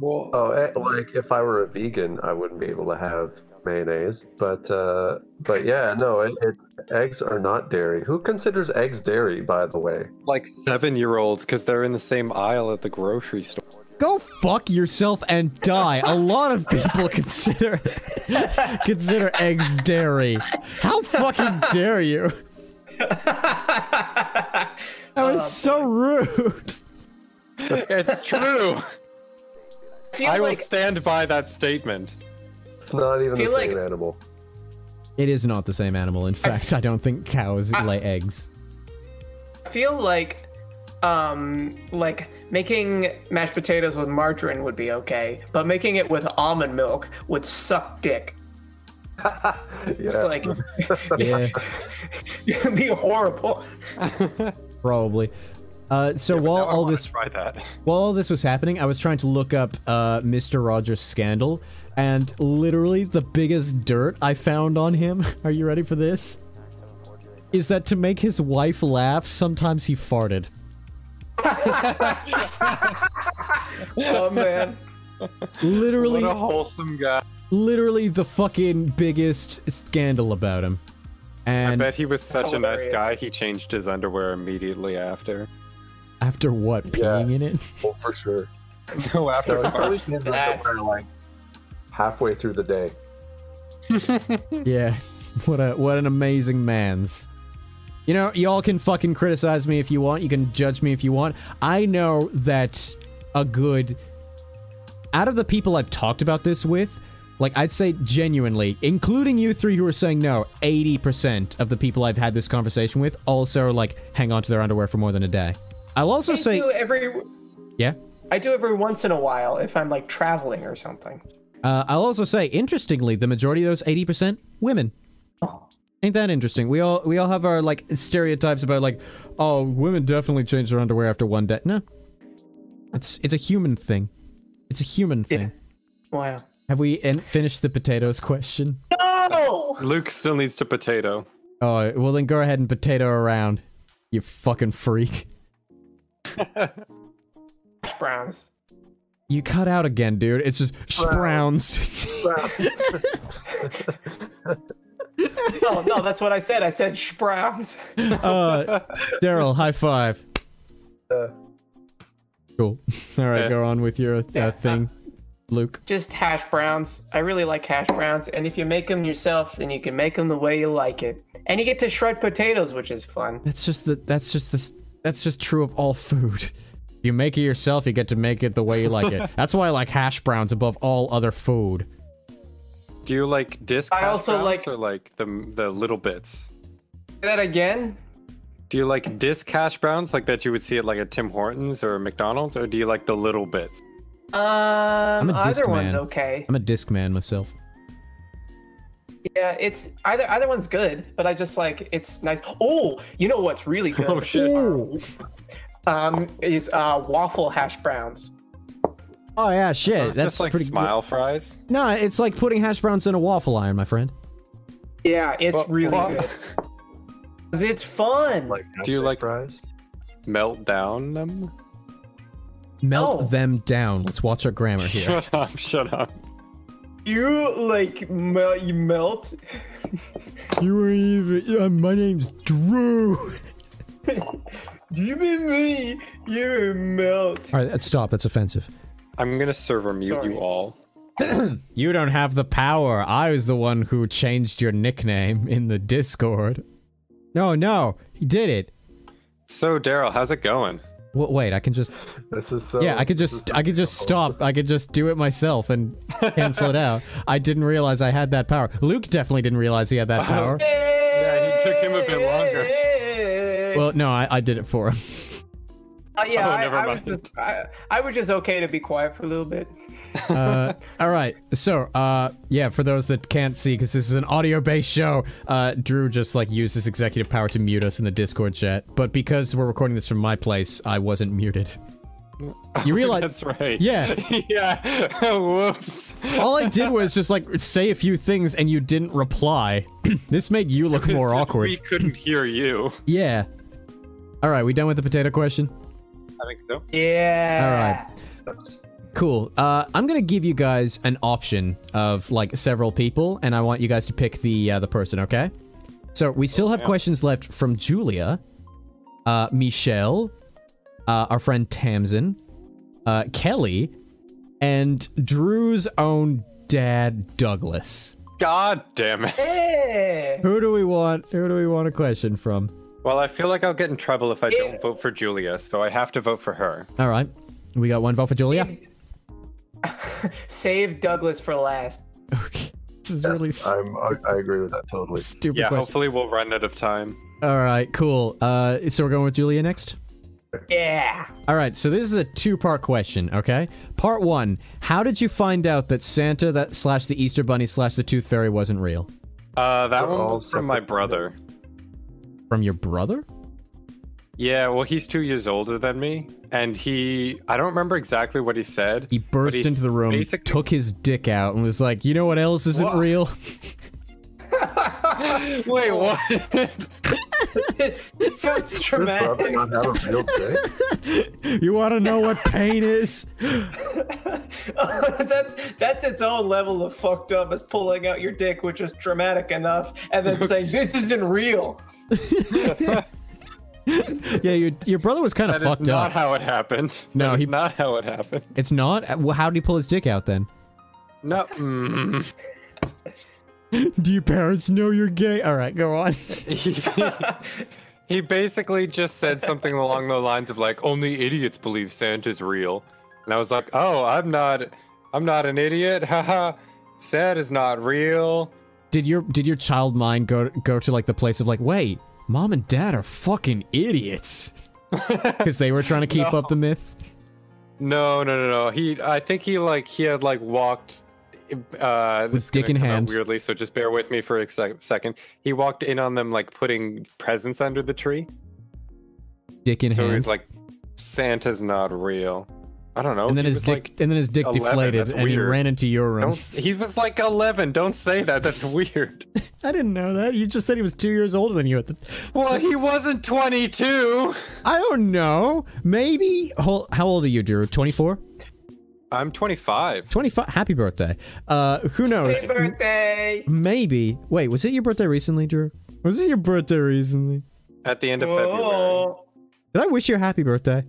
B: Well,
D: Like if I were a vegan, I wouldn't be able to have mayonnaise. But yeah, no, eggs are not dairy. Who considers eggs dairy, by the way?
B: like 7-year-olds because they're in the same aisle at the grocery store.
C: Go fuck yourself and die. A lot of people consider eggs dairy. How fucking dare you? That was so rude.
B: It's true. I will
E: like,
B: stand by that statement.
D: It's not even the
E: feel
D: same
E: like-
D: animal.
C: It is not the same animal. In fact, I don't think cows lay eggs.
E: I feel like making mashed potatoes with margarine would be okay, but making it with almond milk would suck dick.
D: Yeah.
E: Like,
C: Yeah,
E: it'd be horrible.
C: probably. So while all this
B: Try that.
C: while all this was happening, I was trying to look up Mr. Rogers' scandal, and literally the biggest dirt I found on him, are you ready for this? Is that to make his wife laugh, sometimes he farted.
E: Oh man.
C: Literally,
B: What a wholesome guy.
C: literally the fucking biggest scandal about him.
B: I
C: And
B: bet he was such a nice
E: hilarious.
B: guy, he changed his underwear immediately after.
C: after what, peeing in it?
D: Oh, for sure.
B: No, after
D: No, he probably
B: fart.
D: changed
E: That's-
D: underwear like halfway through the day.
C: Yeah, what an amazing man's. You know, y'all can fucking criticize me if you want. You can judge me if you want. I know that out of the people I've talked about this with, like, I'd say genuinely, including you three who are saying no, 80% of the people I've had this conversation with also, like, hang on to their underwear for more than a day. I'll also say... Yeah?
E: I do every once in a while if I'm like traveling or something.
C: I'll also say, interestingly, the majority of those 80%, women. Ain't that interesting? We all have our, like, stereotypes about, like, oh, women definitely change their underwear after one day. No. It's a human thing. It's a human thing.
E: Yeah. Wow.
C: Have we finished the potatoes question?
E: No!
B: Luke still needs to potato.
C: Oh, well then go ahead and potato around, you fucking freak.
E: Hash browns.
C: You cut out again, dude. It's just browns.
E: No, that's what I said. I said browns.
C: Darel, high five. Cool. All right, go on with your thing, Luke.
E: Just hash browns. I really like hash browns, and if you make them yourself, then you can make them the way you like it, and you get to shred potatoes, which is fun.
C: That's just true of all food. If you make it yourself, you get to make it the way you like it. That's why I like hash browns above all other food.
B: Do you like disc
E: I
B: hash
E: also
B: browns
E: like-
B: or like the little bits?
E: Say that again.
B: Do you like disc hash browns like that you would see at like a Tim Hortons or a McDonald's, or do you like the little bits?
C: a disc
E: Either one's
C: man.
E: okay.
C: I'm a disc man myself.
E: Yeah, it's either one's good, but I just like it's nice. Oh, you know what's really good?
B: Oh shit!
E: Is waffle hash browns.
C: Oh yeah, shit.
B: It's
C: That's
B: just like
C: pretty
B: smile fries.
C: No, it's like putting hash browns in a waffle iron, my friend.
E: Yeah, it's really
B: what?
E: good. 'Cause it's fun.
D: Like,
B: Do you like
D: fries?
B: Melt down them?
C: Melt
E: No.
C: them down. Let's watch our grammar here.
B: Shut up! Shut up!
E: You like you melt.
C: You weren't even. My name's Drew.
E: Do you mean me? You melt.
C: All right, stop. That's offensive.
B: I'm gonna server mute
E: Sorry.
B: you all.
C: You don't have the power. I was the one who changed your nickname in the Discord. No, he did it.
B: So Darel, how's it going?
C: Well, wait, I can just.
D: This is so.
C: Yeah, I could just stop. I could just do it myself and cancel it out. I didn't realize I had that power. Luke definitely didn't realize he had that power.
B: Yeah, he took him a bit longer.
C: Well, no, I did it for him.
E: Yeah,
B: Oh, never
E: I was
B: mind.
E: just, I was just okay to be quiet for a little bit.
C: All right. So, yeah, for those that can't see, because this is an audio-based show, Drew just like used his executive power to mute us in the Discord chat. But because we're recording this from my place, I wasn't muted. You realize?
B: That's right.
C: Yeah.
B: Yeah. Whoops.
C: All I did was just like say a few things, and you didn't reply. This made you look
B: It's
C: more
B: just
C: awkward.
B: We couldn't hear you.
C: Yeah. All right, we done with the potato question?
B: I think so.
E: Yeah.
C: All right. Cool. I'm gonna give you guys an option of like several people, and I want you guys to pick the person. Okay. So we still have questions left from Julia, Michelle, our friend Tamsin, Kelly, and Drew's own dad, Douglas.
B: God damn it.
E: Hey.
C: Who do we want? Who do we want a question from?
B: Well, I feel like I'll get in trouble if I don't vote for Julia, so I have to vote for her.
C: All right. We got one vote for Julia.
E: Save Douglas for last.
C: Okay. This is really
D: I agree with that totally.
C: stupid
B: Yeah,
C: question.
B: hopefully we'll run out of time.
C: All right, cool. So we're going with Julia next?
E: Yeah.
C: All right, so this is a two-part question, okay? Part one, how did you find out that Santa / the Easter Bunny / the Tooth Fairy wasn't real?
B: That one
D: all
B: was from my
D: separate.
B: brother.
C: From your brother?
B: Yeah, well, he's 2 years older than me, and I don't remember exactly what he said.
C: He burst
B: but
C: into the room,
B: basically-
C: took his dick out, and was like, you know what else isn't
B: What?
C: real?
B: Wait, what?
E: This sounds
D: Does brother
E: traumatic.
D: not have a real dick?
C: You want to know what pain is?
E: That's its own level of fucked up, as pulling out your dick, which is dramatic enough, and then saying this isn't real.
C: Yeah, your brother was kind of
B: That is
C: fucked
B: not
C: up.
B: how it happened.
C: No,
B: That
C: he-
B: is not how it happened.
C: It's not? Well, how did he pull his dick out then?
B: No.
C: Do your parents know you're gay? All right, go on.
B: He basically just said something along the lines of like, only idiots believe Santa's real. And I was like, oh, I'm not an idiot. Haha. Santa's not real.
C: Did your child mind go to like the place of like, wait, mom and dad are fucking idiots? Because they were trying to keep up the myth.
B: No. I think he had walked this is
C: dick
B: gonna
C: in
B: come out
C: hand.
B: weirdly, so just bear with me for a second. He walked in on them like putting presents under the tree.
C: Dick in
B: So
C: hand.
B: he's like, Santa's not real. I don't know.
C: and then
B: he
C: his
B: was,
C: dick
B: like,
C: and then his dick
B: 11,
C: deflated
B: that's
C: and he
B: weird.
C: ran into your room.
B: he was like 11. Don't say that. That's weird.
C: I didn't know that. You just said he was 2 years older than you at the.
B: Well, he wasn't 22.
C: I don't know. Maybe. How old are you, Drew? 24?
B: I'm 25.
C: 25. Happy birthday. Who knows?
E: Happy birthday.
C: Maybe. Wait, was it your birthday recently, Drew? Was it your birthday recently?
B: At the end of February.
E: Whoa.
C: Did I wish you a happy birthday?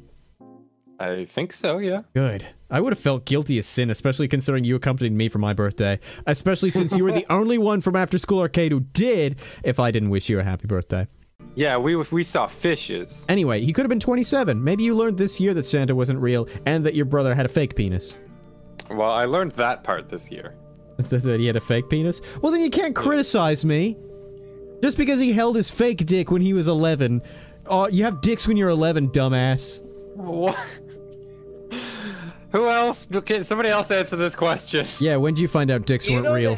B: I think so, yeah.
C: Good. I would have felt guilty as sin, especially considering you accompanied me for my birthday. Especially since you were the only one from After School Arcade who did, if I didn't wish you a happy birthday.
B: Yeah, we saw fishes.
C: Anyway, he could have been 27. Maybe you learned this year that Santa wasn't real and that your brother had a fake penis.
B: Well, I learned that part this year.
C: That he had a fake penis? Well, then you can't criticize me. Just because he held his fake dick when he was 11. Oh, you have dicks when you're 11, dumbass.
B: What? Who else? Okay, somebody else answer this question.
C: Yeah, when did you find out dicks weren't real?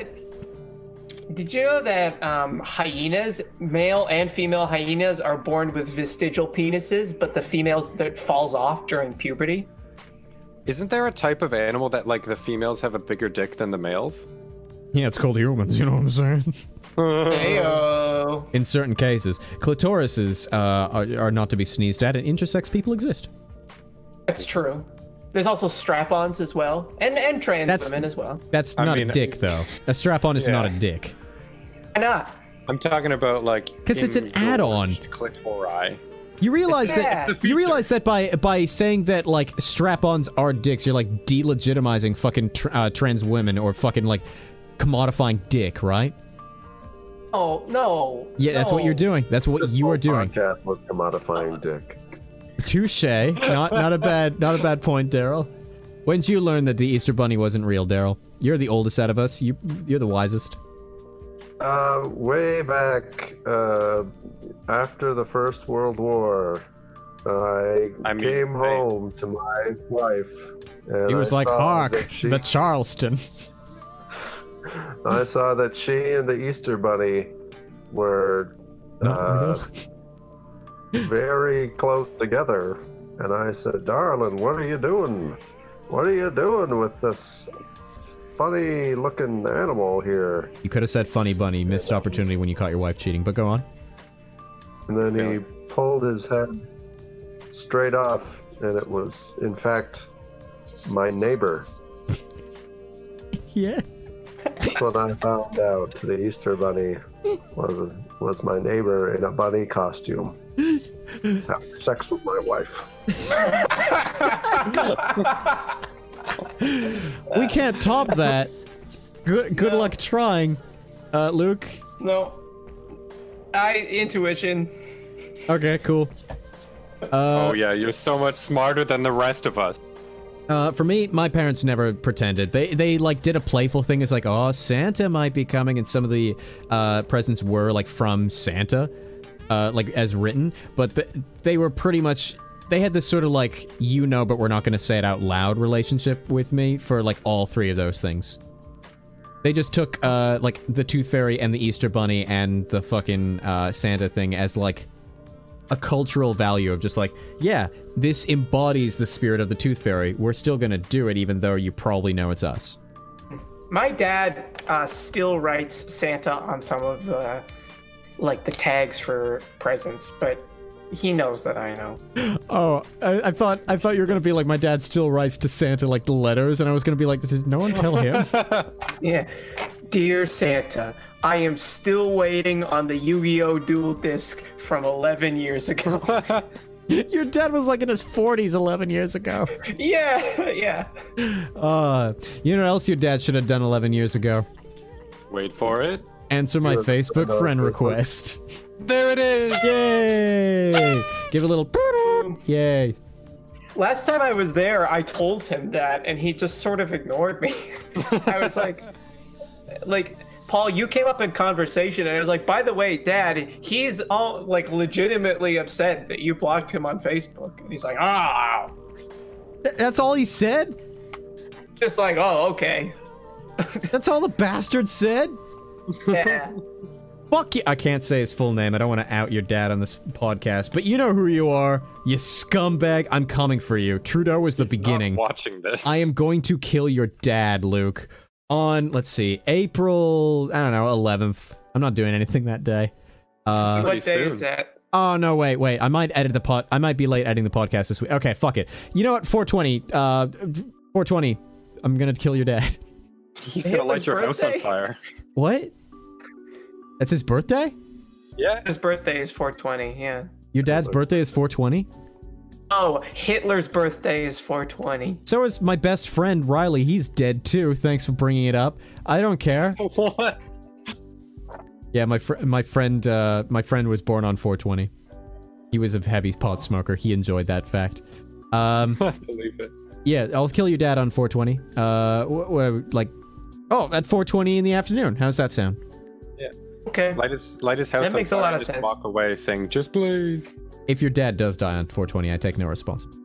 E: Did you know that hyenas, male and female hyenas, are born with vestigial penises, but the females that falls off during puberty?
B: Isn't there a type of animal that like the females have a bigger dick than the males?
C: Yeah, it's called humans, you know what I'm saying?
E: Heyo.
C: In certain cases, clitorises are not to be sneezed at, and intersex people exist.
E: That's true. There's also strap-ons as well, and trans women as well.
C: That's
B: I
C: not
B: mean,
C: a dick, though. A strap-on is
B: Yeah.
C: not a dick.
E: Why not?
B: I'm talking about like
C: 'Cause it's an
B: engorged
C: add-on.
B: clitori.
C: You realize
E: It's-
C: that
E: it's
B: the
C: you
B: feature.
C: realize that by saying that like strap-ons are dicks, you're like delegitimizing fucking trans women or fucking like commodifying dick, right?
E: Oh no.
C: Yeah, that's what you're doing. That's what
D: This
C: you
D: whole
C: are doing.
D: podcast was commodifying dick.
C: Touche. Not a bad point, Darel. When did you learn that the Easter Bunny wasn't real, Darel? You're the oldest out of us. You're the wisest.
D: Way back after the First World War, I
B: I mean,
D: came
B: hey.
D: home to my wife, and
C: He was
D: I
C: like,
D: saw
C: "Hark,
D: that she-
C: the Charleston."
D: I saw that she and the Easter Bunny were
C: Not real.
D: very close together, and I said, "Darling, what are you doing? What are you doing with this funny-looking animal here?"
C: You could have said funny bunny. Missed opportunity when you caught your wife cheating, but go on.
D: And then he pulled his head straight off, and it was, in fact, my neighbor.
C: Yeah.
D: That's when I found out the Easter Bunny was my neighbor in a bunny costume. Having sex with my wife.
C: We can't top that. Good luck trying, Luke.
E: No. Intuition.
C: Okay, cool.
B: Oh yeah, you're so much smarter than the rest of us.
C: For me, my parents never pretended. They like did a playful thing. It's like, oh, Santa might be coming, and some of the presents were like from Santa, like as written. But they were pretty much, they had this sort of like, you know, but we're not going to say it out loud relationship with me for like all three of those things. They just took like the Tooth Fairy and the Easter Bunny and the fucking Santa thing as like a cultural value of just like, yeah, this embodies the spirit of the Tooth Fairy. We're still gonna do it even though you probably know it's us.
E: My dad still writes Santa on some of the like the tags for presents, but he knows that I know.
C: Oh, I thought you were gonna be like, my dad still writes to Santa like the letters, and I was gonna be like, did no one tell him?
E: Yeah. Dear Santa, I am still waiting on the Yu-Gi-Oh! Dual Disc from 11 years ago.
C: Your dad was like in his 40s 11 years ago.
E: Yeah.
C: You know what else your dad should have done 11 years ago?
B: Wait for it.
C: Answer my Facebook friend request.
B: There it is!
C: Yay! Give a little yay.
E: Last time I was there, I told him that, and he just sort of ignored me. I was like, Paul, you came up in conversation, and I was like, by the way, Dad, he's all like legitimately upset that you blocked him on Facebook. And he's like, ah.
C: That's all he said?
E: Just like, oh, okay.
C: That's all the bastard said?
E: Yeah.
C: Fuck you. I can't say his full name. I don't want to out your dad on this podcast, but you know who you are. You scumbag. I'm coming for you. Trudeau was the beginning.
B: Not watching this.
C: I am going to kill your dad, Luke. On, let's see, April, I don't know, 11th. I'm not doing anything that day.
E: What day is that?
C: Oh, no, wait. I might edit the I might be late editing the podcast this week. Okay, fuck it. You know what? 420. 420. I'm gonna kill your dad.
B: He's gonna light your house on fire.
C: What? That's his birthday?
B: Yeah.
E: His birthday is 420, yeah.
C: Your dad's birthday is 420?
E: Oh, Hitler's birthday is 420.
C: So is my best friend, Riley. He's dead, too. Thanks for bringing it up. I don't care.
B: What?
C: Yeah, my friend was born on 420. He was a heavy pot smoker. He enjoyed that fact.
B: I believe it.
C: Yeah, I'll kill your dad on 420. Like, oh, at 420 in the afternoon. How's that sound?
B: Yeah.
E: Okay.
B: Light his house
E: that
B: on
E: makes
B: fire
E: a lot of
B: and just
E: sense.
B: walk away saying, just please.
C: If your dad does die on 420, I take no responsibility.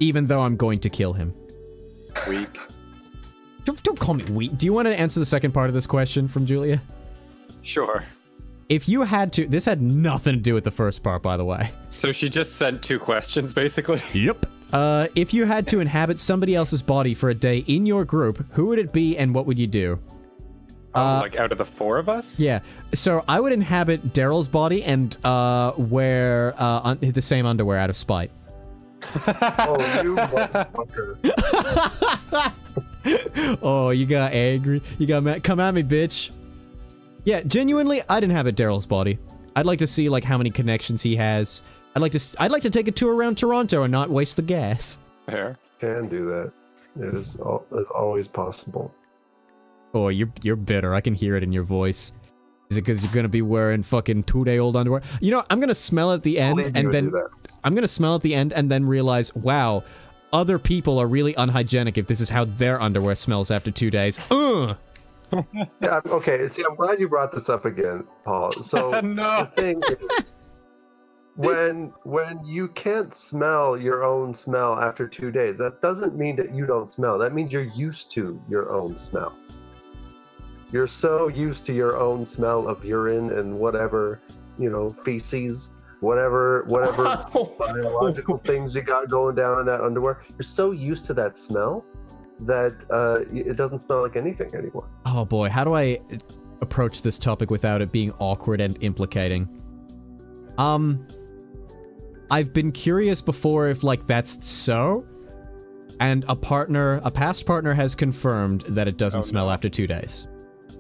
C: Even though I'm going to kill him.
B: Weak.
C: Don't call me weak. Do you want to answer the second part of this question from Julia?
B: Sure.
C: If you had to... This had nothing to do with the first part, by the way.
B: So she just sent 2 questions, basically?
C: Yep. If you had to inhabit somebody else's body for a day in your group, who would it be and what would you do?
B: Like out of the 4 of us?
C: Yeah. So I would inhabit Darel's body and wear the same underwear out of spite.
D: Oh, you motherfucker.
C: Oh, you got angry. You got mad. Come at me, bitch. Yeah, genuinely, I'd inhabit Darel's body. I'd like to see like how many connections he has. I'd like to take a tour around Toronto and not waste the gas.
B: Fair.
D: Can do that. It is always possible.
C: Oh, you're bitter. I can hear it in your voice. Is it because you're gonna be wearing fucking 2-day-old underwear? You know, I'm gonna smell at the end and then I'm gonna smell at the end and then realize, wow, other people are really unhygienic if this is how their underwear smells after 2 days.
D: Yeah, okay. See, I'm glad you brought this up again, Paul. So
B: No.
D: the thing is, when you can't smell your own smell after 2 days, that doesn't mean that you don't smell. That means you're used to your own smell. You're so used to your own smell of urine and whatever, feces, whatever biological things you got going down in that underwear. You're so used to that smell that it doesn't smell like anything anymore.
C: Oh boy, how do I approach this topic without it being awkward and implicating? I've been curious before if like that's so, and a past partner has confirmed that it doesn't smell after 2 days.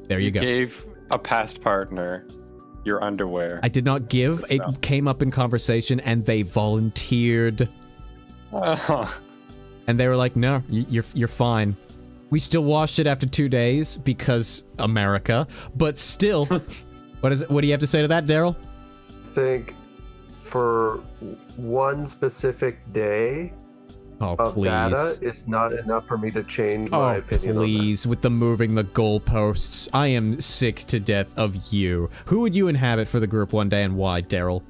C: There you go.
B: Gave a past partner your underwear.
C: I did not give. It came up in conversation and they volunteered. And they were like, no, you're fine. We still washed it after 2 days because America, but still. What do you have to say to that, Darel?
D: I think for one specific day,
C: Oh,
D: of
C: please.
D: data is not enough for me to change my opinion
C: please, with the moving the goalposts. I am sick to death of you. Who would you inhabit for the group one day and why, Darel?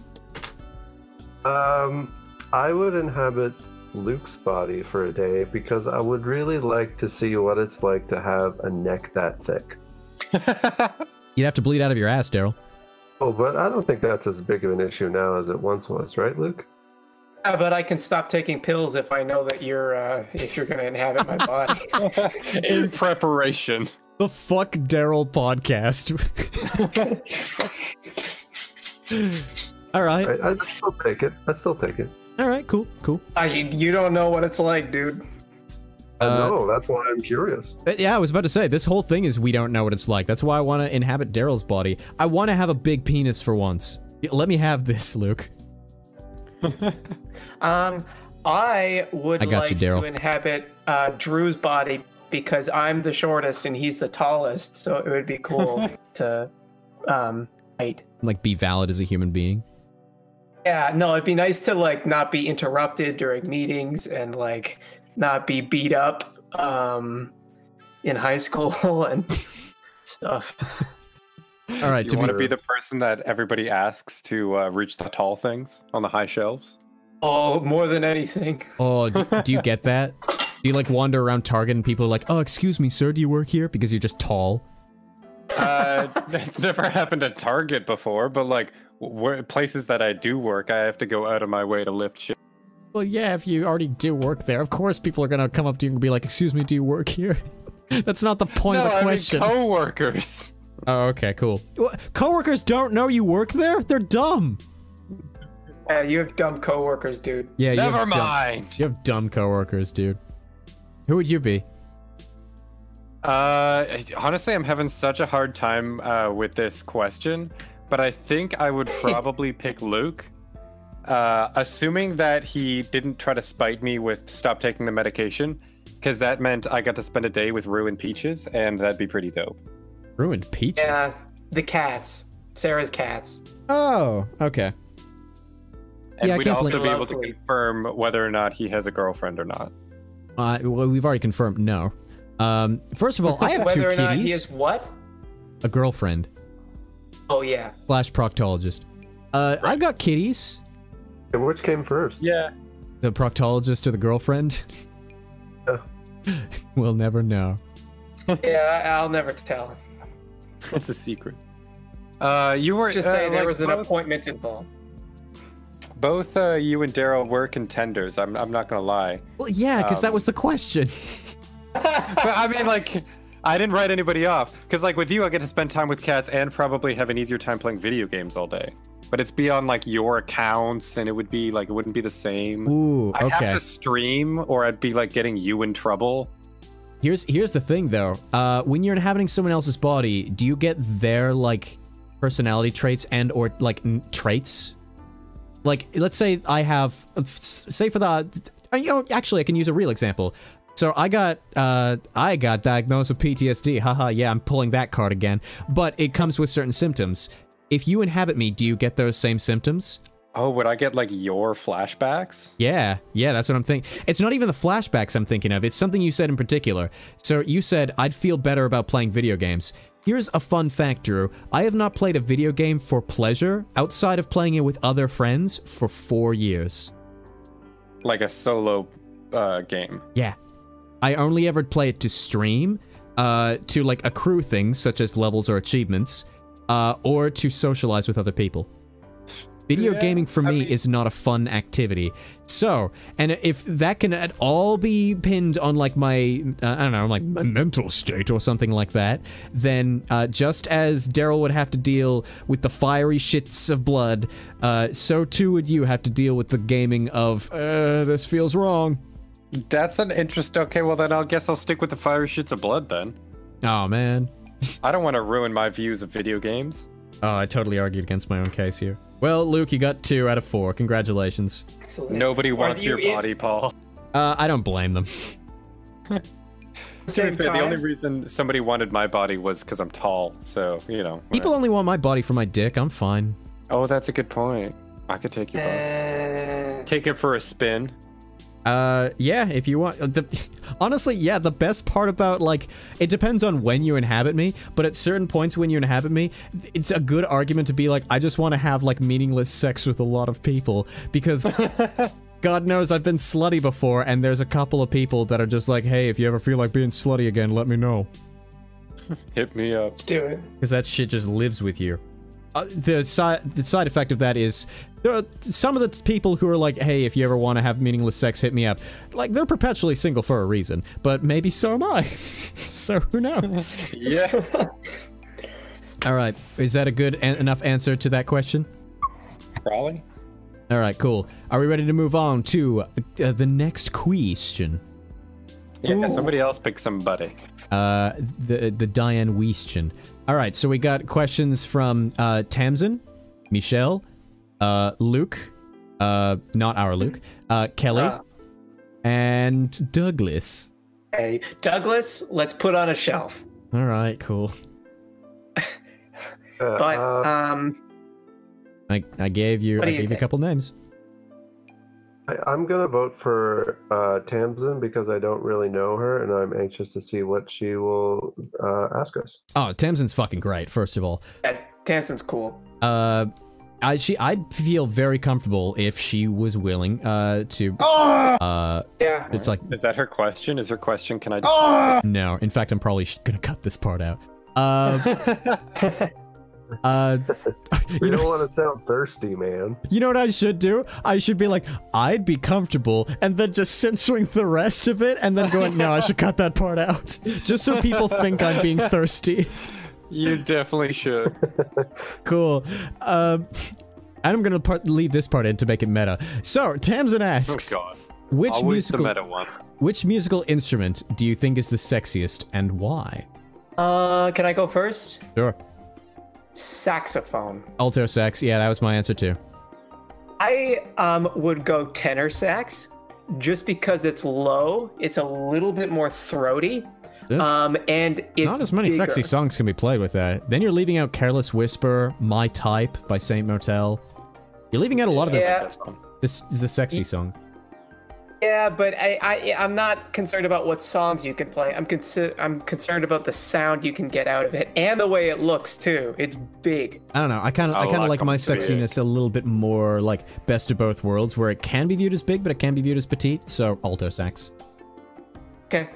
D: I would inhabit Luke's body for a day because I would really like to see what it's like to have a neck that thick.
C: You'd have to bleed out of your ass, Darel.
D: Oh, but I don't think that's as big of an issue now as it once was, right, Luke?
E: Yeah, but I can stop taking pills if I know that you're going to inhabit my body.
B: In preparation.
C: The fuck Darel podcast. All right.
D: I'd still take it.
C: All right, cool.
E: You don't know what it's like, dude.
D: No, that's why I'm curious.
C: Yeah, I was about to say, this whole thing is we don't know what it's like. That's why I want to inhabit Darel's body. I want to have a big penis for once. Let me have this, Luke.
E: I would like to inhabit Drew's body because I'm the shortest and he's the tallest, so it would be cool to fight.
C: Like, be valid as a human being?
E: Yeah, no, it'd be nice to, like, not be interrupted during meetings and, like, not be beat up in high school and stuff.
C: All right,
B: do you want to be the person that everybody asks to reach the tall things on the high shelves?
E: Oh, more than anything.
C: Oh, do you get that? Do you, like, wander around Target and people are like, oh, excuse me, sir, do you work here? Because you're just tall.
B: It's never happened at Target before, but, like, places that I do work, I have to go out of my way to lift shit.
C: Well, yeah, if you already do work there, of course people are gonna come up to you and be like, excuse me, do you work here? That's not the point of the question.
B: I mean co-workers.
C: Oh, okay, cool. Co-workers don't know you work there? They're dumb.
E: Yeah, you have dumb co-workers, dude.
C: Yeah,
B: never mind.
C: You have dumb co-workers, dude. Who would you be?
B: Honestly, I'm having such a hard time with this question, but I think I would probably pick Luke. Assuming that he didn't try to spite me with stop taking the medication, because that meant I got to spend a day with Ruined Peaches, and that'd be pretty dope.
C: Ruined Peaches?
E: Yeah, the cats. Sarah's cats.
C: Oh, okay.
B: And
C: yeah,
B: we'd also be able to confirm whether or not he has a girlfriend or not.
C: Well, we've already confirmed no. First of all, I have two
E: whether or
C: kitties.
E: Not he is what?
C: A girlfriend.
E: Oh, yeah.
C: / proctologist. I've got kitties.
D: And which came first?
B: Yeah.
C: The proctologist or the girlfriend? We'll never know.
E: Yeah, I'll never tell.
B: It's a secret. You were
E: just say there was an appointment involved.
B: Both you and Darel were contenders. I'm not gonna lie.
C: Well, yeah, because that was the question.
B: But I mean, like, I didn't write anybody off because, like, with you, I get to spend time with cats and probably have an easier time playing video games all day. But it's be on, like, your accounts, and it would be like it wouldn't be the same.
C: Ooh, okay.
B: I'd have to stream, or I'd be like getting you in trouble.
C: Here's the thing, though. When you're inhabiting someone else's body, do you get their, like, personality traits and or like traits? Like, let's say I have, say for the, actually I can use a real example. So I got diagnosed with PTSD. Haha, yeah, I'm pulling that card again. But it comes with certain symptoms. If you inhabit me, do you get those same symptoms?
B: Oh, would I get, like, your flashbacks?
C: Yeah, that's what I'm thinking. It's not even the flashbacks I'm thinking of. It's something you said in particular. So you said, I'd feel better about playing video games. Here's a fun fact, Drew. I have not played a video game for pleasure outside of playing it with other friends for 4 years.
B: Like a solo game?
C: Yeah. I only ever play it to stream, to, like, accrue things, such as levels or achievements, or to socialize with other people. Video gaming for me is not a fun activity. So, and if that can at all be pinned on, like, my, I don't know, like, my mental state or something like that, then just as Darel would have to deal with the fiery shits of blood, so too would you have to deal with the gaming of, this feels wrong.
B: That's an interest. Okay, well then I guess I'll stick with the fiery shits of blood then.
C: Oh, man.
B: I don't want to ruin my views of video games.
C: Oh, I totally argued against my own case here. Well, Luke, you got 2 out of 4. Congratulations.
E: Excellent.
B: Nobody wants your body, Paul.
C: I don't blame them.
B: To be fair, the only reason somebody wanted my body was because I'm tall, so, you know.
C: People only want my body for my dick. I'm fine.
B: Oh, that's a good point. I could take your body. Take it for a spin.
C: Yeah, if you want. Honestly, yeah, the best part about, like, it depends on when you inhabit me, but at certain points when you inhabit me, it's a good argument to be like, I just want to have, like, meaningless sex with a lot of people, because God knows I've been slutty before, and there's a couple of people that are just like, hey, if you ever feel like being slutty again, let me know.
B: Hit me up.
E: Let's do it.
C: Because that shit just lives with you. The side effect of that is there are some of the people who are like, hey, if you ever want to have meaningless sex, hit me up. Like, they're perpetually single for a reason, but maybe so am I. So who knows?
B: Yeah.
C: All right, is that a good enough answer to that question?
B: Probably.
C: All right, cool. Are we ready to move on to the next question?
B: Yeah, somebody else pick somebody.
C: The Diane Weistchen. All right, so we got questions from Tamsin, Michelle, Luke, not our Luke, Kelly, and Douglas.
E: Hey, Douglas, let's put on a shelf.
C: All right, cool.
E: But
C: I gave you a couple names.
D: I'm gonna vote for Tamsin because I don't really know her, and I'm anxious to see what she will ask us.
C: Oh, Tamsin's fucking great. First of all,
E: yeah, Tamsin's cool.
C: I'd feel very comfortable if she was willing to.
E: Yeah.
C: It's like,
B: is that her question? Is her question? Can I?
C: No. In fact, I'm probably gonna cut this part out.
D: You don't want to sound thirsty, man.
C: You know what I should do? I should be like, I'd be comfortable, and then just censoring the rest of it, and then going, no, I should cut that part out. Just so people think I'm being thirsty.
B: You definitely should.
C: Cool. And I'm gonna leave this part in to make it meta. So, Tamsin asks,
B: oh God. Always the meta one.
C: Which musical instrument do you think is the sexiest, and why?
E: Can I go first?
C: Sure.
E: Saxophone.
C: Alto sax. Yeah, that was my answer too.
E: I would go tenor sax, just because it's low. It's a little bit more throaty. And it's
C: not as many
E: bigger.
C: sexy songs can be played with that. Then you're leaving out Careless Whisper, My Type by Saint Motel. You're leaving out a lot of the sexy songs.
E: Yeah, but I'm not concerned about what songs you can play. I'm concerned about the sound you can get out of it and the way it looks too. It's big.
C: I don't know. I kind of like my sexiness a little bit more like best of both worlds, where it can be viewed as big, but it can be viewed as petite. So alto sax.
E: Okay.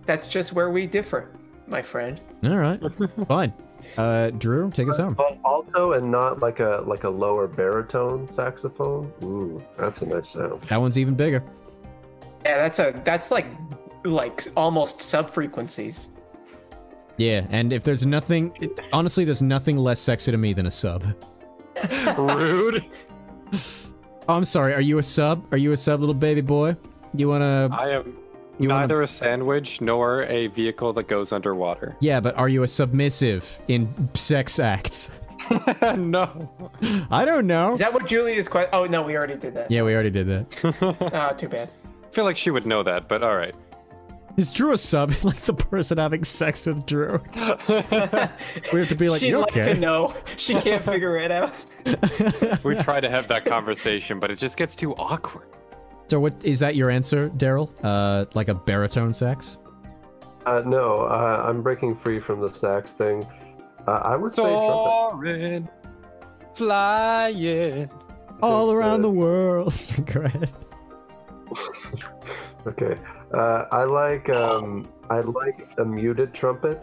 E: That's just where we differ, my friend.
C: All right, fine. Drew, take us home.
D: Alto and not like a lower baritone saxophone. Ooh, that's a nice sound.
C: That one's even bigger.
E: Yeah, that's like almost sub frequencies.
C: Yeah, and if there's nothing, honestly, there's nothing less sexy to me than a sub.
B: Rude.
C: Oh, I'm sorry. Are you a sub? Are you a sub, little baby boy? You wanna?
B: I am neither a sandwich nor a vehicle that goes underwater.
C: Yeah, but are you a submissive in sex acts?
B: No.
C: I don't know.
E: Is that what Julia's question? Oh no, we already did that.
C: Yeah, we already did that.
E: Oh, too bad.
B: I feel like she would know that, but all right.
C: Is Drew a sub? Like the person having sex with Drew? We have to be like,
E: she'd
C: you
E: like
C: okay?
E: to know. She can't figure it out.
B: We try to have that conversation, but it just gets too awkward.
C: So what is that your answer, Darel? Like a baritone sax?
D: No, I'm breaking free from the sax thing. I would say trumpet.
B: Soaring, flying.
C: All around the world. Go ahead.
D: Okay. I like a muted trumpet.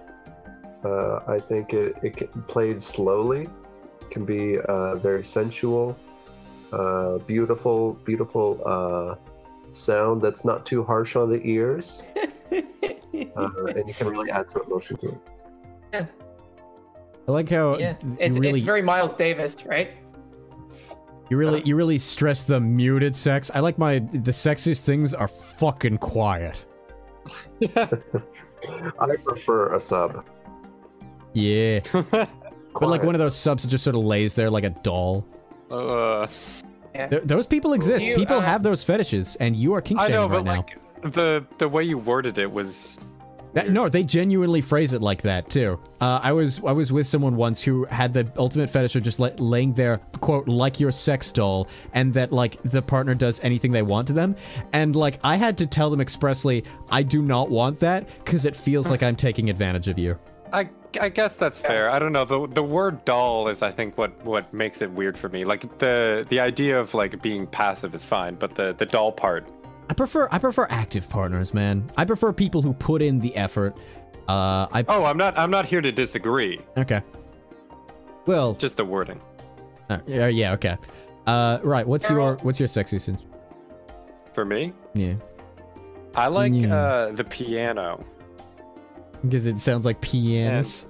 D: I think it played slowly can be very sensual, beautiful sound that's not too harsh on the ears, and you can really add some emotion to it.
E: Yeah.
C: I like how
E: it's very Miles Davis, right?
C: You really stress the muted sex. I like the sexiest things are fucking quiet.
D: I prefer a sub.
C: Yeah. But like one of those subs that just sort of lays there like a doll.
E: Yeah.
C: Those people exist. People have those fetishes, and you are kink shaming right now.
B: Like the way you worded it was
C: No, they genuinely phrase it like that too. I was with someone once who had the ultimate fetish of just laying there, quote, like your sex doll, and that like the partner does anything they want to them, and like I had to tell them expressly, I do not want that because it feels like I'm taking advantage of you.
B: I guess that's fair. I don't know. The word doll is, I think, what makes it weird for me. Like the idea of like being passive is fine, but the doll part.
C: I prefer active partners, man. I prefer people who put in the effort.
B: I'm not here to disagree.
C: Okay. Well,
B: just the wording.
C: Yeah. Okay. Right. What's your sexy sense?
B: For me?
C: Yeah.
B: I like the piano.
C: Because it sounds like pianos.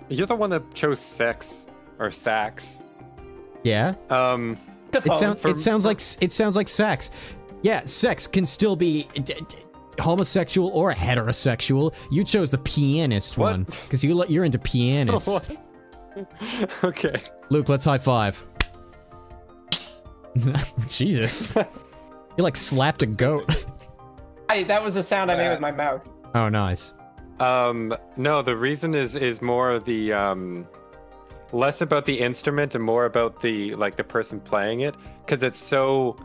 B: You're the one that chose sex or sax.
C: Yeah. It sounds like sex. Yeah, sex can still be homosexual or heterosexual. You chose the pianist one because you're into pianists.
B: Okay.
C: Luke, let's high five. Jesus. You like slapped a goat.
E: That was the sound I made with my mouth.
C: Oh, nice.
B: No, the reason is more the less about the instrument and more about the person playing it, because it's so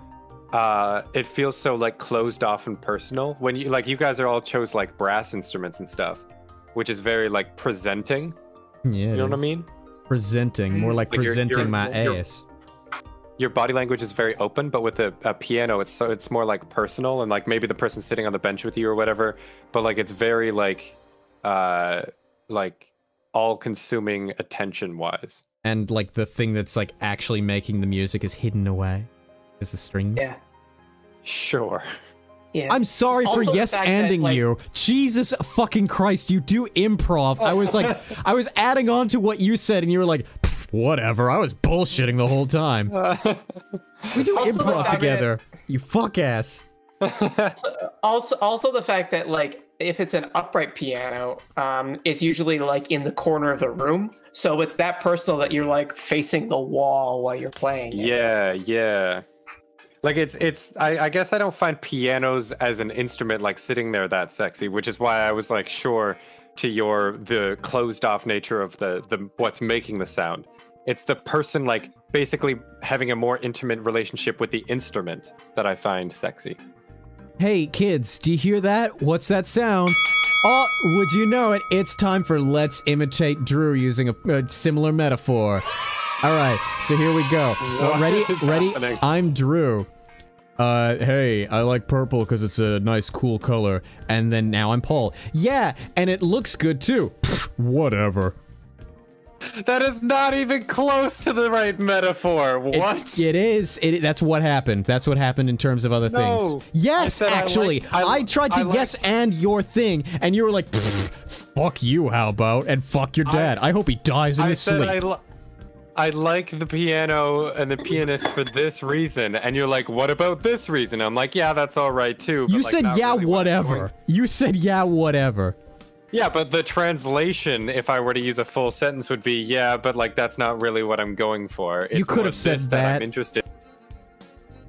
B: it feels so like closed off and personal. When you guys are all chose like brass instruments and stuff, which is very like presenting.
C: Yeah,
B: you know what I mean?
C: Presenting, more like presenting my ass.
B: Your body language is very open, but with a piano, it's more like personal, and like maybe the person sitting on the bench with you or whatever. But like it's very like all-consuming attention-wise.
C: And like the thing that's like actually making the music is hidden away, is the strings.
E: Yeah.
B: Sure.
E: Yeah.
C: I'm sorry for yes-anding
E: like,
C: you. Jesus fucking Christ, you do improv. I was adding on to what you said, and you were like, whatever, I was bullshitting the whole time. We do improv together, you fuck ass.
E: Also the fact that like if it's an upright piano, it's usually like in the corner of the room, so it's that personal that you're like facing the wall while you're playing.
B: Yeah. Like it's I guess I don't find pianos as an instrument like sitting there that sexy, which is why I was like sure to the closed off nature of the what's making the sound. It's the person like basically having a more intimate relationship with the instrument that I find sexy.
C: Hey kids, do you hear that? What's that sound? Oh, would you know it? It's time for Let's Imitate Drew using a similar metaphor. All right, so here we go. Ready?
B: Happening?
C: I'm Drew. Hey, I like purple because it's a nice, cool color. And then now I'm Paul. Yeah, and it looks good too. Whatever.
B: That is not even close to the right metaphor. What?
C: It is. That's what happened. That's what happened in terms of other things. Yes, actually. I tried to yes and your thing, and you were like, fuck you, how about? And fuck your dad. I hope he dies in his sleep.
B: I like the piano and the pianist for this reason, and you're like, what about this reason? I'm like, yeah, that's all right too.
C: You said yeah, whatever. You said yeah, whatever.
B: Yeah, but the translation, if I were to use a full sentence, would be, yeah, but like that's not really what I'm going for. It's
C: you could have said that.
B: I'm interested.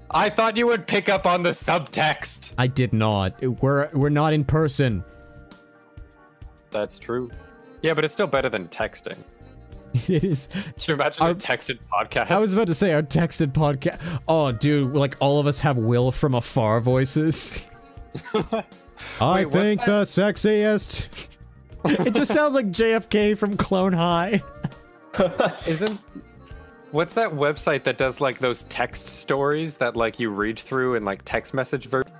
B: I thought you would pick up on the subtext.
C: I did not. We're not in person.
B: That's true. Yeah, but it's still better than texting.
C: It is.
B: Can you imagine a texted podcast?
C: I was about to say our texted podcast. Oh, dude, like all of us have Will from afar voices. I think the sexiest. It just sounds like JFK from Clone High.
B: What's that website that does like those text stories that like you read through in like text message version?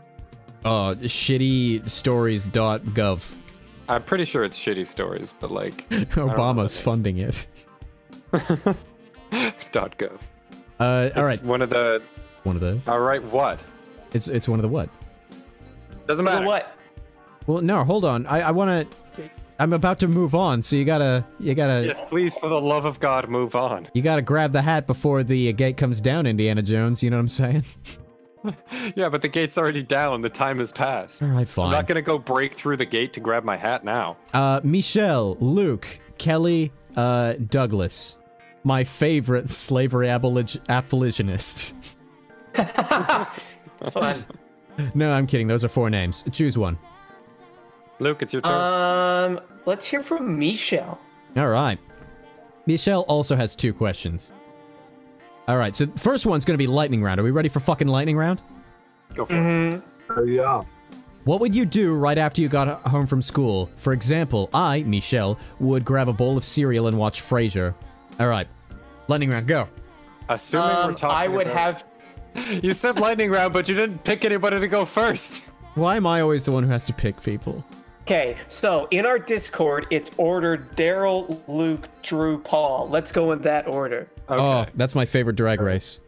C: Shittystories.gov.
B: I'm pretty sure it's Shitty Stories, but like
C: Obama's funding it.
B: .gov.
C: All right.
B: One of the. All right, what?
C: It's one of the what?
B: Doesn't matter.
E: What?
C: Well, no, hold on. I want to. I'm about to move on, so you gotta.
B: Yes, please, for the love of God, move on.
C: You gotta grab the hat before the gate comes down, Indiana Jones. You know what I'm saying?
B: Yeah, but the gate's already down. The time has passed.
C: All right, fine.
B: I'm not gonna go break through the gate to grab my hat now.
C: Michelle, Luke, Kelly, Douglas, my favorite slavery abolitionist.
E: Fun.
C: No, I'm kidding. Those are 4 names. Choose one.
B: Luke, it's your turn.
E: Let's hear from Michelle.
C: All right. Michelle also has 2 questions. All right, so the first one's going to be lightning round. Are we ready for fucking lightning round?
B: Go for it.
D: Yeah.
C: What would you do right after you got home from school? For example, I, Michelle, would grab a bowl of cereal and watch Frasier. All right. Lightning round, go.
B: Assuming we're talking
E: I would
B: about...
E: have...
B: You said lightning round, but you didn't pick anybody to go first.
C: Why am I always the one who has to pick people?
E: Okay, so in our Discord, it's ordered Darel, Luke, Drew, Paul. Let's go in that order.
B: Okay.
C: Oh, that's my favorite drag race.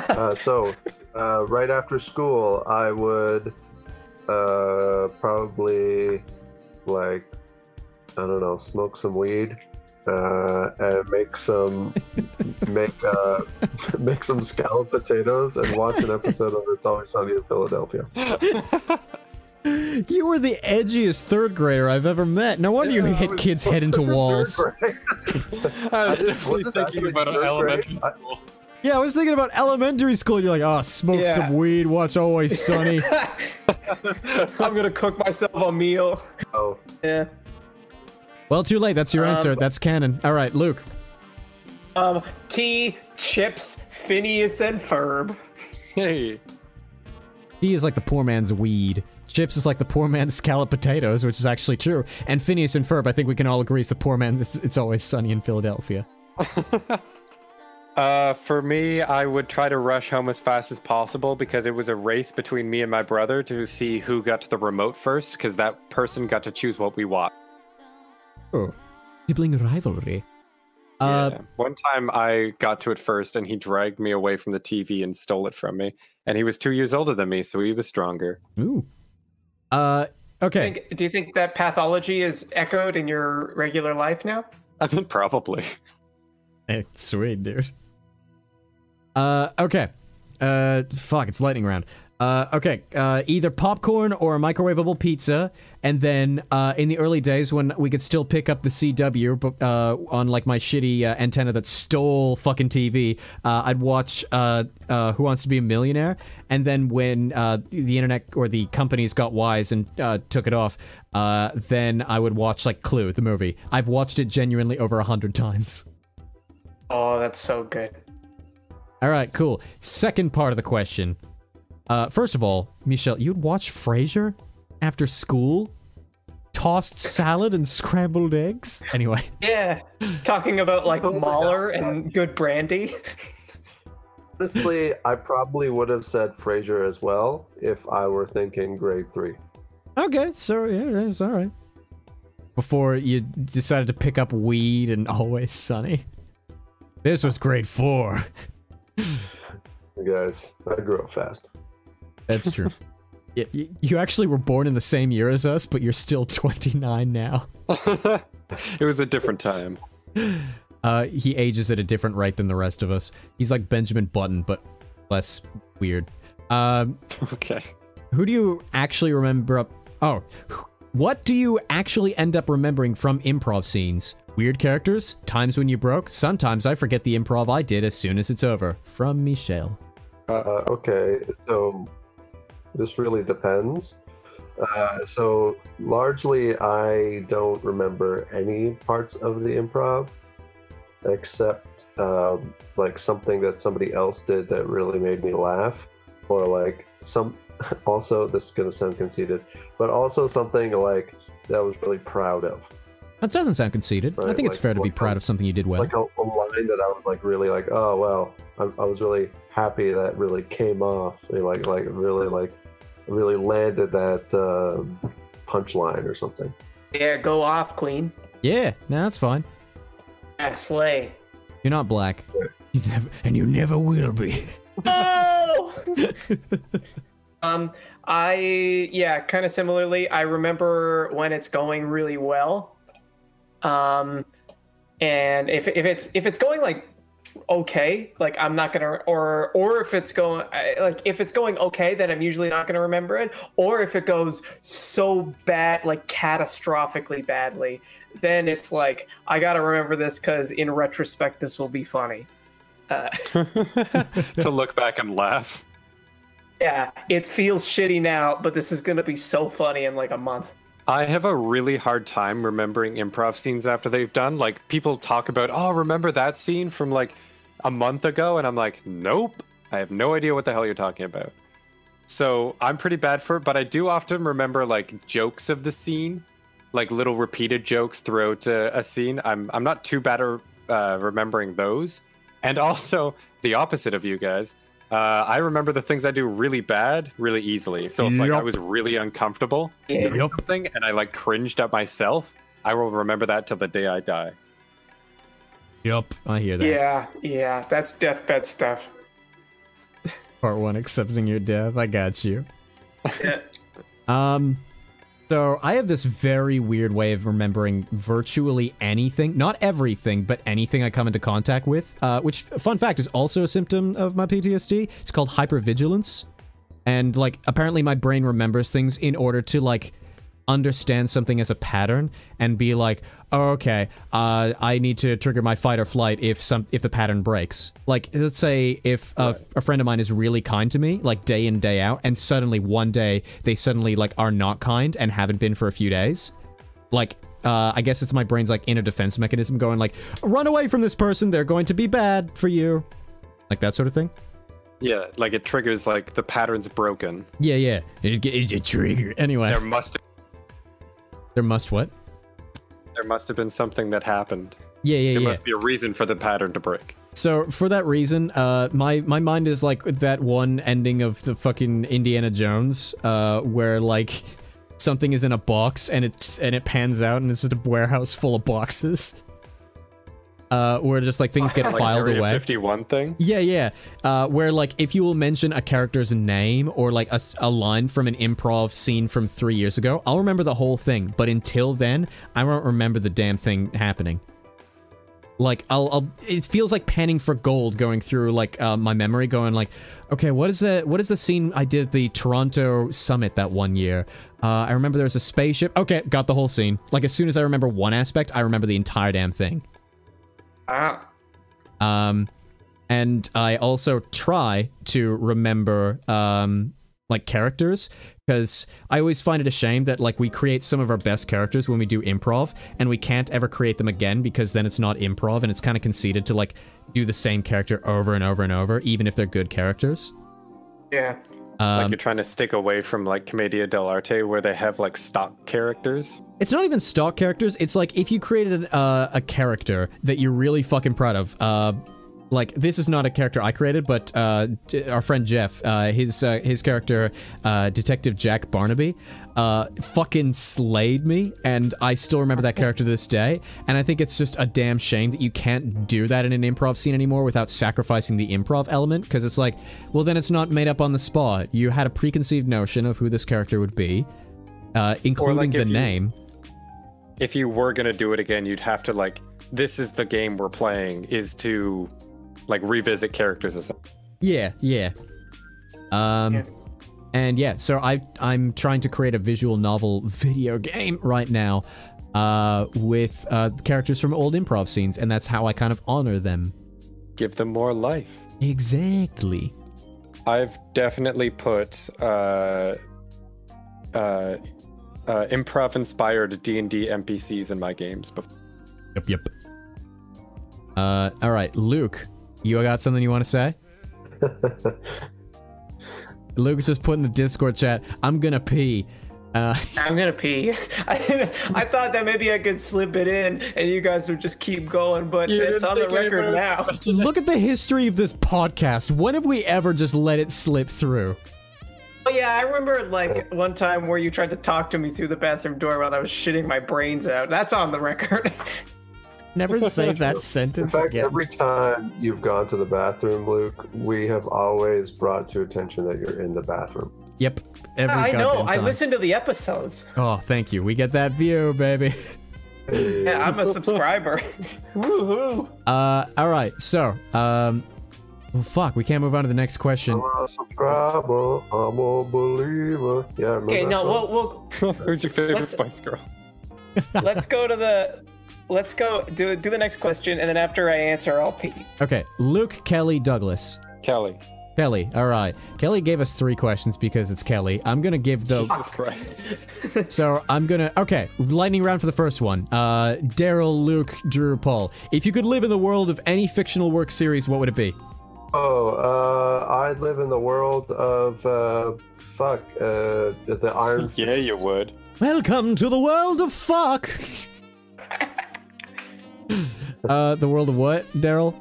D: Right after school, I would probably, like, I don't know, smoke some weed and make some scalloped potatoes and watch an episode of It's Always Sunny in Philadelphia.
C: You were the edgiest 3rd grader I've ever met. No wonder you hit kids' head into walls.
B: I was definitely thinking about elementary school.
C: Yeah, I was thinking about elementary school. You're like, oh, smoke some weed, watch Always Sunny.
E: I'm gonna cook myself a meal.
D: Oh.
E: Yeah.
C: Well, too late. That's your answer. That's canon. All right, Luke.
E: T, Chips, Phineas, and Ferb.
B: Hey.
C: He is like the poor man's weed. Chips is like the poor man's scalloped potatoes, which is actually true. And Phineas and Ferb, I think we can all agree, is the poor man's It's Always Sunny in Philadelphia.
B: For me, I would try to rush home as fast as possible because it was a race between me and my brother to see who got to the remote first, because that person got to choose what we watched.
C: Oh, sibling rivalry.
B: Yeah. One time I got to it first and he dragged me away from the TV and stole it from me. And he was 2 years older than me, so he was stronger.
C: Ooh. Okay.
E: Do you think that pathology is echoed in your regular life now?
B: I mean, probably.
C: Hey, sweet, dude. Okay. Fuck, it's lightning round. Okay, either popcorn or a microwavable pizza, and then in the early days when we could still pick up the CW on like my shitty antenna that stole fucking TV, I'd watch Who Wants to Be a Millionaire, and then when the internet or the companies got wise and took it off, then I would watch like Clue, the movie. I've watched it genuinely over 100 times.
E: Oh, that's so good.
C: All right, cool. Second part of the question. First of all, Michelle, you'd watch Frasier after school? Tossed salad and scrambled eggs? Anyway.
E: Yeah, talking about like Mahler and good brandy.
D: Honestly, I probably would have said Frasier as well if I were thinking grade 3.
C: Okay, so yeah, it's all right. Before you decided to pick up weed and Always Sunny. This was grade 4.
D: You guys, I grew up fast.
C: That's true. You actually were born in the same year as us, but you're still 29 now.
B: It was a different time.
C: He ages at a different rate than the rest of us. He's like Benjamin Button, but less weird.
B: Okay.
C: Who do you actually remember? What do you actually end up remembering from improv scenes? Weird characters? Times when you broke? Sometimes I forget the improv I did as soon as it's over. From Michelle.
D: Okay, so this really depends. So largely I don't remember any parts of the improv except like something that somebody else did that really made me laugh, or like also, this is gonna sound conceited, but also something like that I was really proud of.
C: That doesn't sound conceited.
D: Right?
C: I think it's fair to be proud of something you did well.
D: Like a line that I was like really like, oh well, I was really happy that really came off. Like really landed that punchline or something.
E: Yeah, go off, Queen.
C: Yeah, no, that's fine.
E: Yeah, slay.
C: You're not black. You never will be.
E: Oh! Kind of similarly, I remember when it's going really well. And if it's going like okay, like I'm not gonna, or if it's going okay, then I'm usually not gonna remember it. Or if it goes so bad, like catastrophically badly, then it's like I gotta remember this because in retrospect this will be funny.
B: To look back and laugh.
E: Yeah, it feels shitty now, but this is gonna be so funny in like a month.
B: I have a really hard time remembering improv scenes after they've done. Like, people talk about, oh, remember that scene from like a month ago? And I'm like, nope, I have no idea what the hell you're talking about. So I'm pretty bad for it, but I do often remember like jokes of the scene, like little repeated jokes throughout a scene. I'm not too bad at remembering those. And also the opposite of you guys. I remember the things I do really bad, really easily. So if like I was really uncomfortable doing something and I like cringed at myself, I will remember that till the day I die.
C: Yup, I hear that.
E: Yeah, that's deathbed stuff.
C: Part 1, accepting your death. I got you.
E: Yeah.
C: So I have this very weird way of remembering virtually anything, not everything, but anything I come into contact with, which, fun fact, is also a symptom of my PTSD. It's called hypervigilance. And, like, apparently my brain remembers things in order to, like, understand something as a pattern and be like, oh, okay, I need to trigger my fight or flight if the pattern breaks. Like, let's say if a friend of mine is really kind to me, like day in, day out, and suddenly one day they suddenly like are not kind and haven't been for a few days. Like, I guess it's my brain's like inner defense mechanism going like, run away from this person, they're going to be bad for you. Like that sort of thing.
B: Yeah, like it triggers like the pattern's broken.
C: Yeah. It's a trigger. Anyway. There must what?
B: There must have been something that happened.
C: Yeah.
B: There must be a reason for the pattern to break.
C: So for that reason, my mind is like that one ending of the fucking Indiana Jones, where like something is in a box and it pans out and it's just a warehouse full of boxes. Where just like things get
B: like
C: filed
B: Area
C: away.
B: 51 thing?
C: Yeah. Where like if you will mention a character's name or like a line from an improv scene from 3 years ago, I'll remember the whole thing. But until then, I won't remember the damn thing happening. Like it feels like panning for gold going through like my memory, going like, okay, what is the scene I did at the Toronto summit that one year? I remember there was a spaceship. Okay, got the whole scene. Like as soon as I remember one aspect, I remember the entire damn thing. And I also try to remember, like, characters, because I always find it a shame that, like, we create some of our best characters when we do improv, and we can't ever create them again, because then it's not improv, and it's kind of conceited to, like, do the same character over and over and over, even if they're good characters.
E: Yeah.
B: Like you're trying to stick away from, like, Commedia dell'arte, where they have, like, stock characters.
C: It's not even stock characters. It's like if you created a character that you're really fucking proud of. Like this is not a character I created, but our friend Jeff, his character, Detective Jack Barnaby, fucking slayed me, and I still remember that character to this day. And I think it's just a damn shame that you can't do that in an improv scene anymore without sacrificing the improv element, because it's like, well, then it's not made up on the spot. You had a preconceived notion of who this character would be, including like the name.
B: If you were gonna do it again, you'd have to like, this is the game we're playing, is to like revisit characters or something.
C: Yeah. And yeah, so I'm trying to create a visual novel video game right now, with characters from old improv scenes, and that's how I kind of honor them.
B: Give them more life.
C: Exactly.
B: I've definitely put improv-inspired D&D NPCs in my games before.
C: Yep. All right, Luke, you got something you want to say? Luke just put in the Discord chat, I'm gonna pee.
E: I'm gonna pee. I thought that maybe I could slip it in and you guys would just keep going, but it's on the record now.
C: Look at the history of this podcast. When have we ever just let it slip through?
E: Oh yeah, I remember like one time where you tried to talk to me through the bathroom door while I was shitting my brains out. That's on the record.
C: Never say that sentence
D: In fact,
C: again.
D: every time you've gone to the bathroom, Luke, we have always brought to attention that you're in the bathroom.
C: Yep. Every
E: I know.
C: goddamn
E: I
C: time.
E: listened to the episodes.
C: Oh, thank you. We get that view, baby.
E: Yeah, I'm a subscriber. Woohoo!
C: All right. So, well, fuck. We can't move on to the next question.
D: I'm a subscriber. I'm a believer. Yeah. Remember
E: Okay,
D: that
E: no,
D: song?
B: Who's your favorite Spice Girl?
E: let's go to the. Let's go do the next question, and then after I answer, I'll pee.
C: Okay. Luke, Kelly, Douglas.
B: Kelly.
C: Kelly. All right. Kelly gave us 3 questions because it's Kelly. I'm gonna give the.
B: Jesus Christ.
C: So I'm gonna. Okay, lightning round for the first one. Darel, Luke, Drew, Paul. If you could live in the world of any fictional work series, what would it be?
D: I'd live in the world of the Iron.
B: Yeah, you would.
C: Welcome to the world of fuck. The world of what, Darel?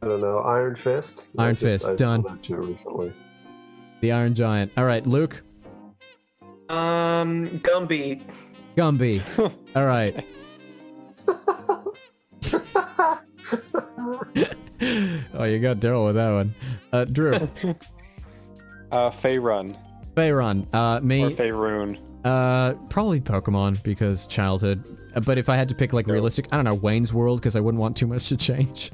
D: I don't know. Iron Fist.
C: Iron Fist.
D: I
C: Done.
D: saw that too recently.
C: The Iron Giant. All right, Luke.
E: Gumby.
C: Gumby. All right. Oh, you got Darel with that one. Drew.
B: Faerun.
C: Faerun. Me.
B: Or Faerun.
C: Probably Pokemon because childhood. But if I had to pick like realistic, I don't know, Wayne's World because I wouldn't want too much to change.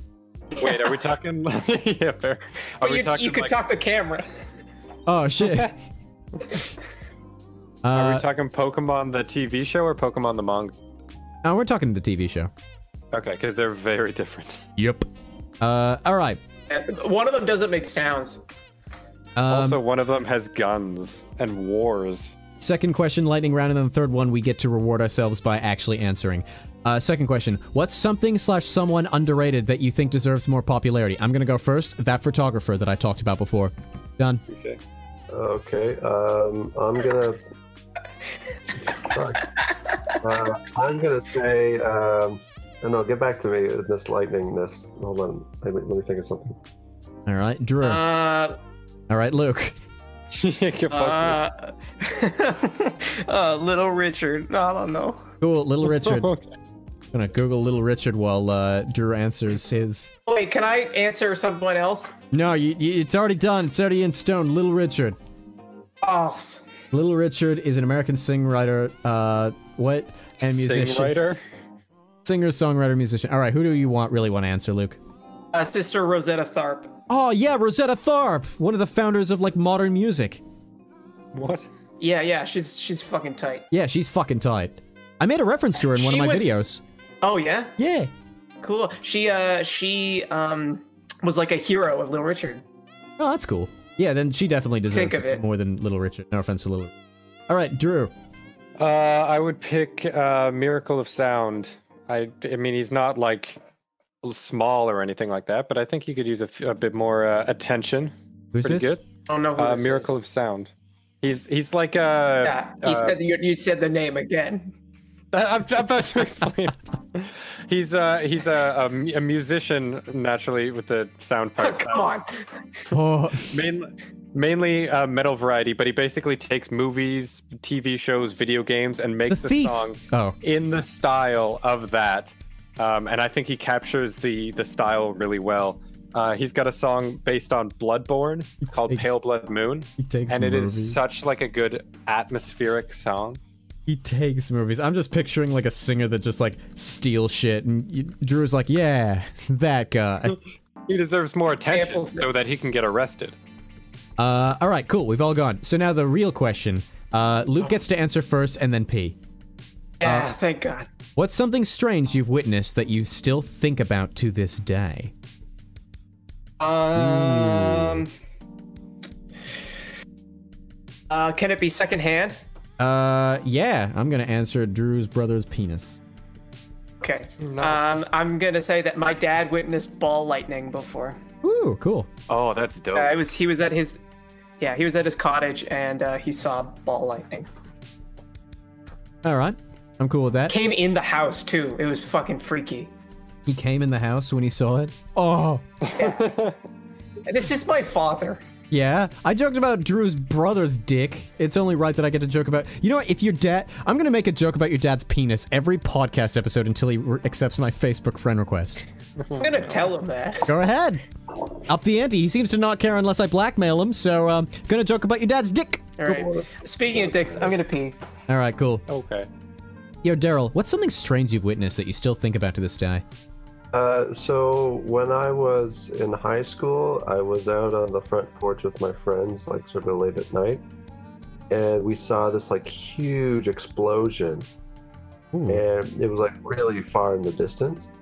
B: Wait, are we talking? Yeah, fair. Are we talking?
E: You could talk the camera.
C: Oh shit.
B: Are we talking Pokemon the TV show or Pokemon the manga?
C: Oh, we're talking the TV show.
B: Okay, because they're very different.
C: Yep. All right.
E: One of them doesn't make sounds.
B: Also, one of them has guns and wars.
C: Second question, lightning round, and then the third one we get to reward ourselves by actually answering. Second question, what's something/someone underrated that you think deserves more popularity? I'm gonna go first. That photographer that I talked about before. Done.
B: Okay.
D: Okay. I'm gonna. I'm gonna say. No, get back to me. This lightningness. Hold on. Let me think of something.
C: All right, Drew. All right, Luke.
E: Little Richard. I don't know.
C: Cool, Little Richard.
B: Okay.
C: I'm gonna Google Little Richard while Drew answers his.
E: Wait, can I answer someone else?
C: No, it's already done. It's already in stone. Little Richard.
E: Oh.
C: Little Richard is an American songwriter. What? And musician.
B: Singwriter?
C: Singer, songwriter, musician. All right, who do you really want to answer, Luke?
E: Sister Rosetta Tharpe.
C: Oh yeah, Rosetta Tharpe, one of the founders of like modern music.
B: What?
E: Yeah, she's fucking tight.
C: Yeah, she's fucking tight. I made a reference to her in one of my videos.
E: Oh yeah?
C: Yeah.
E: Cool. She was like a hero of Little Richard.
C: Oh, that's cool. Yeah, then she definitely deserves it more than Little Richard. No offense to Little. All right, Drew.
B: I would pick Miracle of Sound. I mean, he's not like small or anything like that, but I think he could use a bit more attention.
C: Who's
B: Pretty
C: this?
B: good.
E: I don't know who this
B: Miracle
E: is.
B: of Sound. He's like
E: Yeah, you said the name again.
B: I'm about to explain. He's a musician naturally with the sound part.
E: Come on.
C: Oh.
B: Mainly metal variety, but he basically takes movies, TV shows, video games, and makes a song in the style of that. And I think he captures the style really well. He's got a song based on Bloodborne called Pale Blood Moon, and it is such like a good atmospheric song.
C: He takes movies. I'm just picturing like a singer that just like steals shit, and Drew's like, yeah, that guy.
B: He deserves more attention so that he can get arrested.
C: All right, cool. We've all gone. So now the real question. Luke gets to answer first, and then P.
E: Yeah, thank God.
C: What's something strange you've witnessed that you still think about to this day?
E: Can it be secondhand?
C: Yeah. I'm gonna answer Drew's brother's penis.
E: Okay. I'm gonna say that my dad witnessed ball lightning before.
C: Ooh, cool.
B: Oh, that's dope.
E: He was at his cottage and he saw ball lightning.
C: All right, I'm cool with that.
E: Came in the house too. It was fucking freaky.
C: He came in the house when he saw it. Oh.
E: Yeah. This is my father.
C: Yeah, I joked about Drew's brother's dick. It's only right that I get to joke about. You know what? If your dad, I'm gonna make a joke about your dad's penis every podcast episode until he accepts my Facebook friend request.
E: I'm gonna tell him that.
C: Go ahead. Up the ante. He seems to not care unless I blackmail him. So, gonna joke about your dad's dick.
E: All right. Speaking of dicks, I'm gonna pee.
C: All right, cool.
B: Okay.
C: Yo, Darel, what's something strange you've witnessed that you still think about to this day?
D: So when I was in high school, I was out on the front porch with my friends, like sort of late at night, and we saw this like huge explosion. Ooh. And it was like really far in the distance.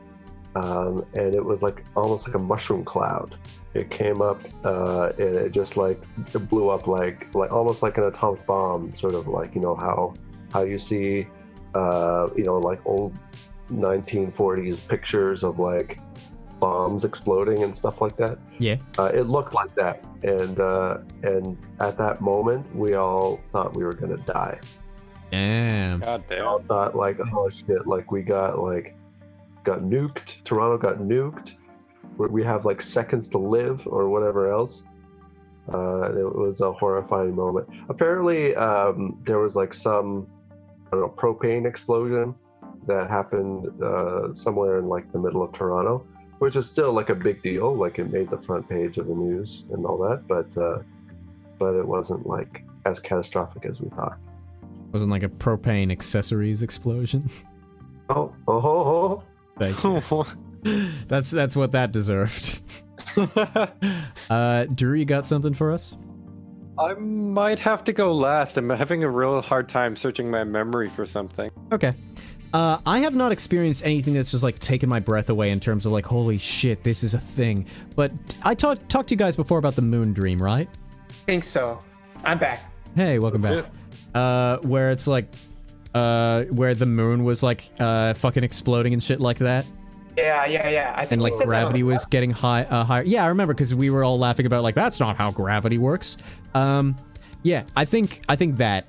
D: and it was like almost like a mushroom cloud. It came up and it just like it blew up like almost like an atomic bomb, sort of like, you know, how you see you know, like old 1940s pictures of like bombs exploding and stuff like that.
C: Yeah.
D: It looked like that, and at that moment we all thought we were gonna die.
C: Damn.
B: God
D: We
B: damn.
D: all thought like, oh shit, like we got nuked. Toronto got nuked. We have like seconds to live or whatever else. It was a horrifying moment. Apparently, there was like some, I don't know, propane explosion that happened somewhere in like the middle of Toronto, which is still like a big deal. Like it made the front page of the news and all that, but it wasn't like as catastrophic as we thought.
C: Wasn't like a propane accessories explosion.
D: Oh.
C: Thank you. That's what that deserved. Drew, you got something for us?
B: I might have to go last. I'm having a real hard time searching my memory for something.
C: Okay. I have not experienced anything that's just like taken my breath away in terms of like, holy shit, this is a thing. But I talked to you guys before about the moon dream, right?
E: I think so. I'm back.
C: Hey, welcome back. Where it's like, where the moon was like, fucking exploding and shit like that.
E: Yeah. I think
C: And like
E: we said that
C: gravity
E: on the-
C: was getting higher. Yeah, I remember because we were all laughing about like, that's not how gravity works. Yeah, I think that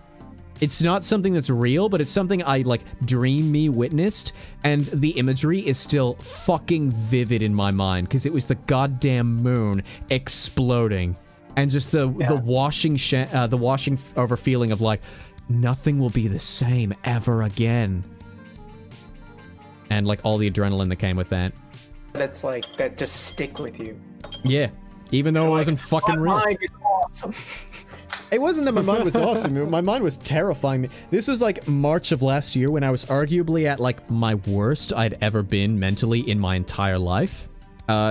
C: it's not something that's real, but it's something I like dream me witnessed, and the imagery is still fucking vivid in my mind because it was the goddamn moon exploding, and just the washing over feeling of like nothing will be the same ever again, and like all the adrenaline that came with that.
E: That's like that just stick with you.
C: Yeah, even though it wasn't fucking
E: My
C: real.
E: mind is awesome.
C: It wasn't that my mind was awesome. My mind was terrifying me. This was like March of last year when I was arguably at like my worst I'd ever been mentally in my entire life.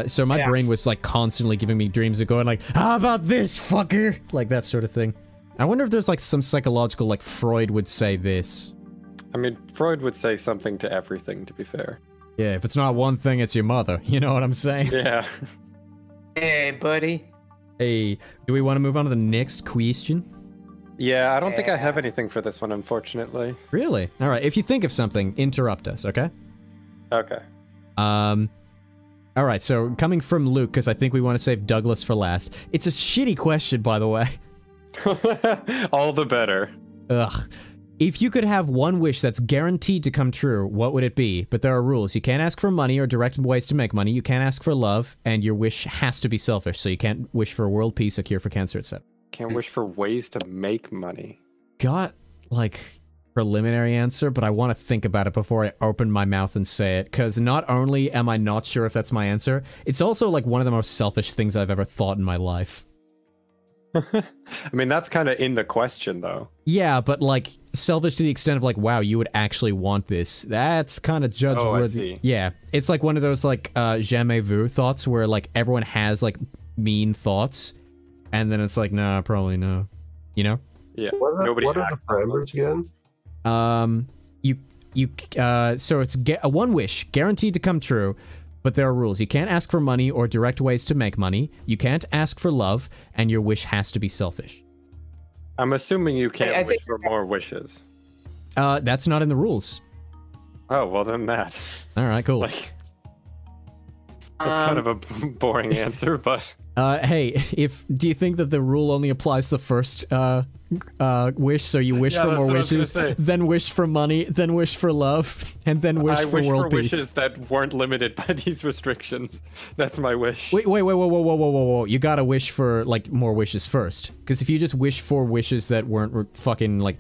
C: So my brain was like constantly giving me dreams of going like, how about this, fucker? Like that sort of thing. I wonder if there's like some psychological, like Freud would say this.
B: I mean, Freud would say something to everything, to be fair.
C: Yeah, if it's not one thing, it's your mother. You know what I'm saying?
B: Yeah.
E: Hey, buddy.
C: Hey, do we want to move on to the next question?
B: Yeah, I don't think I have anything for this one, unfortunately.
C: Really? All right, if you think of something, interrupt us, okay?
B: Okay.
C: All right, so coming from Luke, because I think we want to save Douglas for last. It's a shitty question, by the way.
B: All the better.
C: Ugh. If you could have one wish that's guaranteed to come true, what would it be? But there are rules. You can't ask for money or direct ways to make money. You can't ask for love, and your wish has to be selfish. So you can't wish for world peace, a cure for cancer, etc.
B: Can't wish for ways to make money.
C: Got, like, preliminary answer, but I want to think about it before I open my mouth and say it, because not only am I not sure if that's my answer, it's also, like, one of the most selfish things I've ever thought in my life.
B: I mean, that's kind of in the question, though.
C: Yeah, but, like, selfish to the extent of, like, wow, you would actually want this. That's kind of judge-worthy.
B: Oh, I see.
C: Yeah, it's like one of those, like, jamais vu thoughts where, like, everyone has, like, mean thoughts, and then it's like, nah, probably no. You know?
B: Yeah.
D: What are the parameters again?
C: So it's a one wish, guaranteed to come true, but there are rules. You can't ask for money or direct ways to make money. You can't ask for love, and your wish has to be selfish.
B: I'm assuming you can't
E: I
B: wish
E: think-
B: for more wishes.
C: That's not in the rules.
B: Oh, well then that.
C: All right, cool.
B: Like, that's kind of a boring answer, but...
C: Hey, do you think that the rule only applies to the first wish? So you wish
B: Yeah,
C: for
B: that's
C: more
B: what I was gonna
C: wishes,
B: say.
C: then wish for money, then wish for love, and then wish
B: I
C: for
B: wish
C: world
B: for
C: peace.
B: wishes that weren't limited by these restrictions. That's my wish.
C: Wait, whoa. You gotta wish for, like, more wishes first. Because if you just wish for wishes that weren't fucking, like,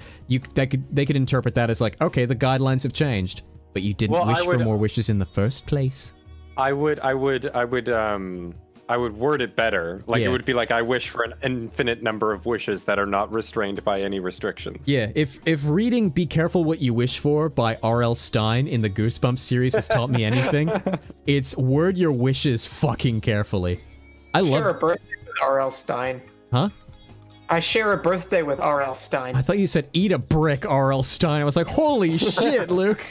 C: they could interpret that as, like, okay, the guidelines have changed. But you didn't
B: Well,
C: wish
B: I would-
C: for more wishes in the first place.
B: I would word it better. Like,
C: Yeah.
B: it would be like, I wish for an infinite number of wishes that are not restrained by any restrictions.
C: Yeah, if reading Be Careful What You Wish For by R.L. Stine in the Goosebumps series has taught me anything, it's word your wishes fucking carefully. I
E: Share a
C: love...
E: birthday with R.L. Stein.
C: Huh?
E: I share a birthday with R.L. Stein.
C: I thought you said eat a brick, R.L. Stine. I was like, holy shit, Luke.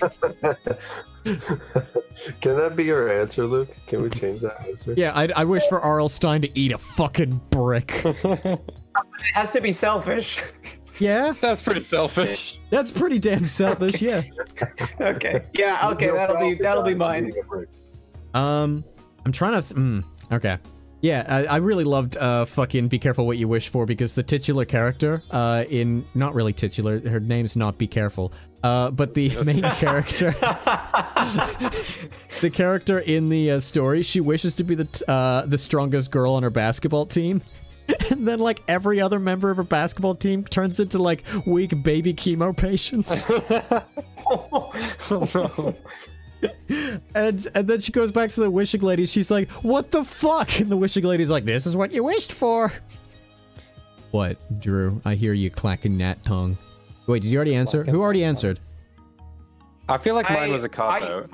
D: Can that be your answer, Luke? Can we change that answer?
C: Yeah, I wish for R.L. Stine to eat a fucking brick.
E: It has to be selfish.
C: Yeah?
B: That's pretty selfish.
C: That's pretty damn selfish, yeah.
E: Okay. Yeah, okay, that'll be mine.
C: I'm trying to... okay. Yeah, I really loved fucking Be Careful What You Wish For, because the titular character in... Not really titular, her name's not Be Careful. But the main character... the character in the story, she wishes to be the strongest girl on her basketball team. And then, like, every other member of her basketball team turns into, like, weak baby chemo patients. And then she goes back to the wishing lady. She's like, what the fuck? And the wishing lady's like, this is what you wished for. What, Drew? I hear you clacking that tongue. Wait, did you already answer? Who already answered?
B: I feel like mine was a cop-out.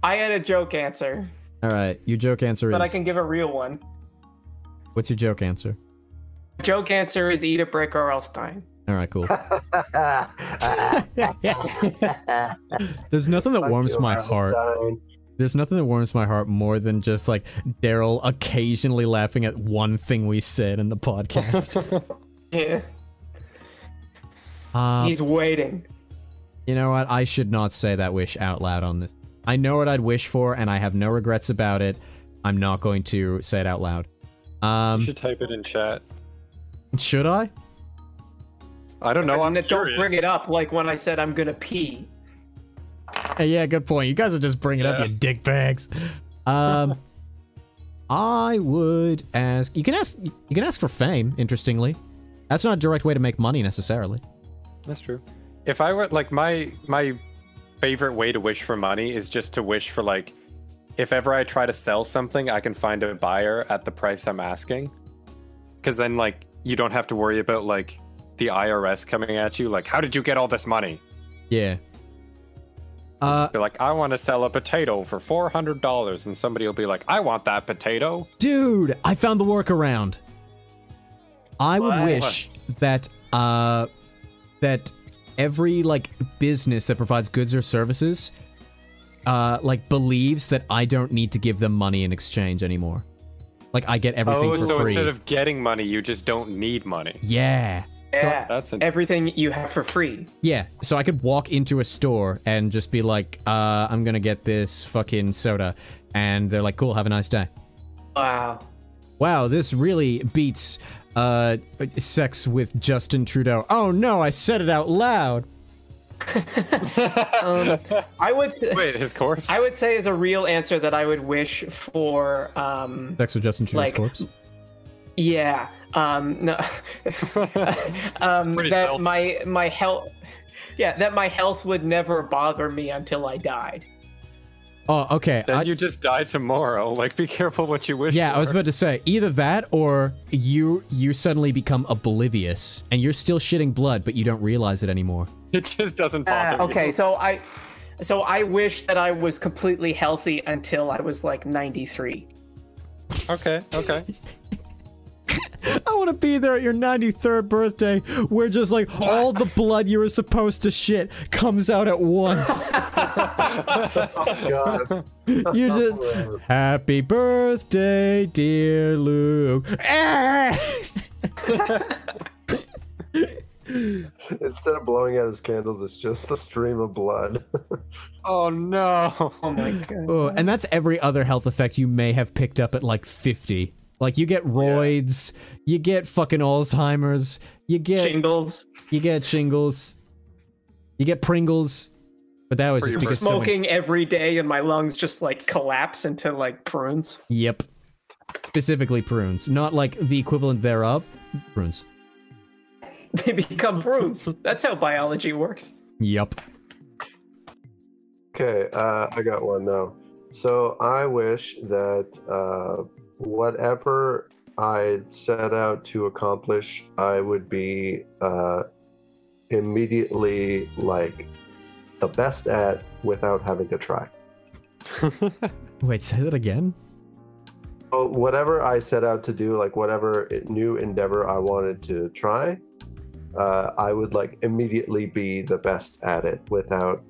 E: I had a joke answer.
C: All right, your joke answer is...
E: But I can give a real one.
C: What's your joke answer?
E: Joke answer is eat a brick or else die.
C: All right, cool. There's nothing that warms my heart. There's nothing that warms my heart more than just like Darel occasionally laughing at one thing we said in the podcast.
E: Yeah. He's waiting.
C: You know what? I should not say that wish out loud on this. I know what I'd wish for, and I have no regrets about it. I'm not going to say it out loud.
B: You should type it in chat.
C: Should I?
B: I don't know.
E: Don't bring it up like when I said I'm gonna pee.
C: Hey, yeah, good point. You guys are just bringing up your dick bags. I would ask. You can ask for fame. Interestingly, that's not a direct way to make money necessarily.
B: That's true. If I were like my favorite way to wish for money is just to wish for like, if ever I try to sell something, I can find a buyer at the price I'm asking. Because then like you don't have to worry about like the IRS coming at you. Like, how did you get all this money?
C: Yeah.
B: Be like, I want to sell a potato for $400, and somebody will be like, I want that potato.
C: Dude, I found the workaround. I would wish that that every like business that provides goods or services like believes that I don't need to give them money in exchange anymore. Like I get everything for free.
B: Oh, so instead of getting money, you just don't need money.
C: Yeah.
E: Yeah, that's everything you have for free.
C: Yeah, so I could walk into a store and just be like, I'm gonna get this fucking soda. And they're like, cool, have a nice day.
E: Wow.
C: Wow, this really beats sex with Justin Trudeau. Oh no, I said it out loud.
E: I would
B: wait, his corpse?
E: I would say is a real answer that I would wish for
C: sex with Justin Trudeau's corpse?
E: Yeah. No. That my health, that my health would never bother me until I died.
C: Oh, okay.
B: Then you just die tomorrow. Like, be careful what you wish for.
C: Yeah, I was about to say either that or you suddenly become oblivious and you're still shitting blood, but you don't realize it anymore.
B: It just doesn't bother me.
E: Okay, so I wish that I was completely healthy until I was like 93.
B: Okay.
C: I want to be there at your 93rd birthday where just like all the blood you were supposed to shit comes out at once.
D: Oh, God.
C: You just, happy birthday, dear Luke.
D: Instead of blowing out his candles, it's just a stream of blood.
B: Oh, no.
E: Oh, my God.
C: Oh, and that's every other health effect you may have picked up at like 50. Like, you get roids, you get fucking Alzheimer's, you get...
E: Shingles.
C: You get shingles. You get Pringles. But that was just because
E: smoking every day and my lungs just, like, collapse into, like, prunes.
C: Yep. Specifically prunes. Not, like, the equivalent thereof. Prunes.
E: They become prunes. That's how biology works.
C: Yep.
D: Okay, I got one now. So I wish that... whatever I set out to accomplish, I would be immediately like the best at without having to try.
C: Wait, say that again?
D: Well, whatever I set out to do, like whatever new endeavor I wanted to try, I would like immediately be the best at it without,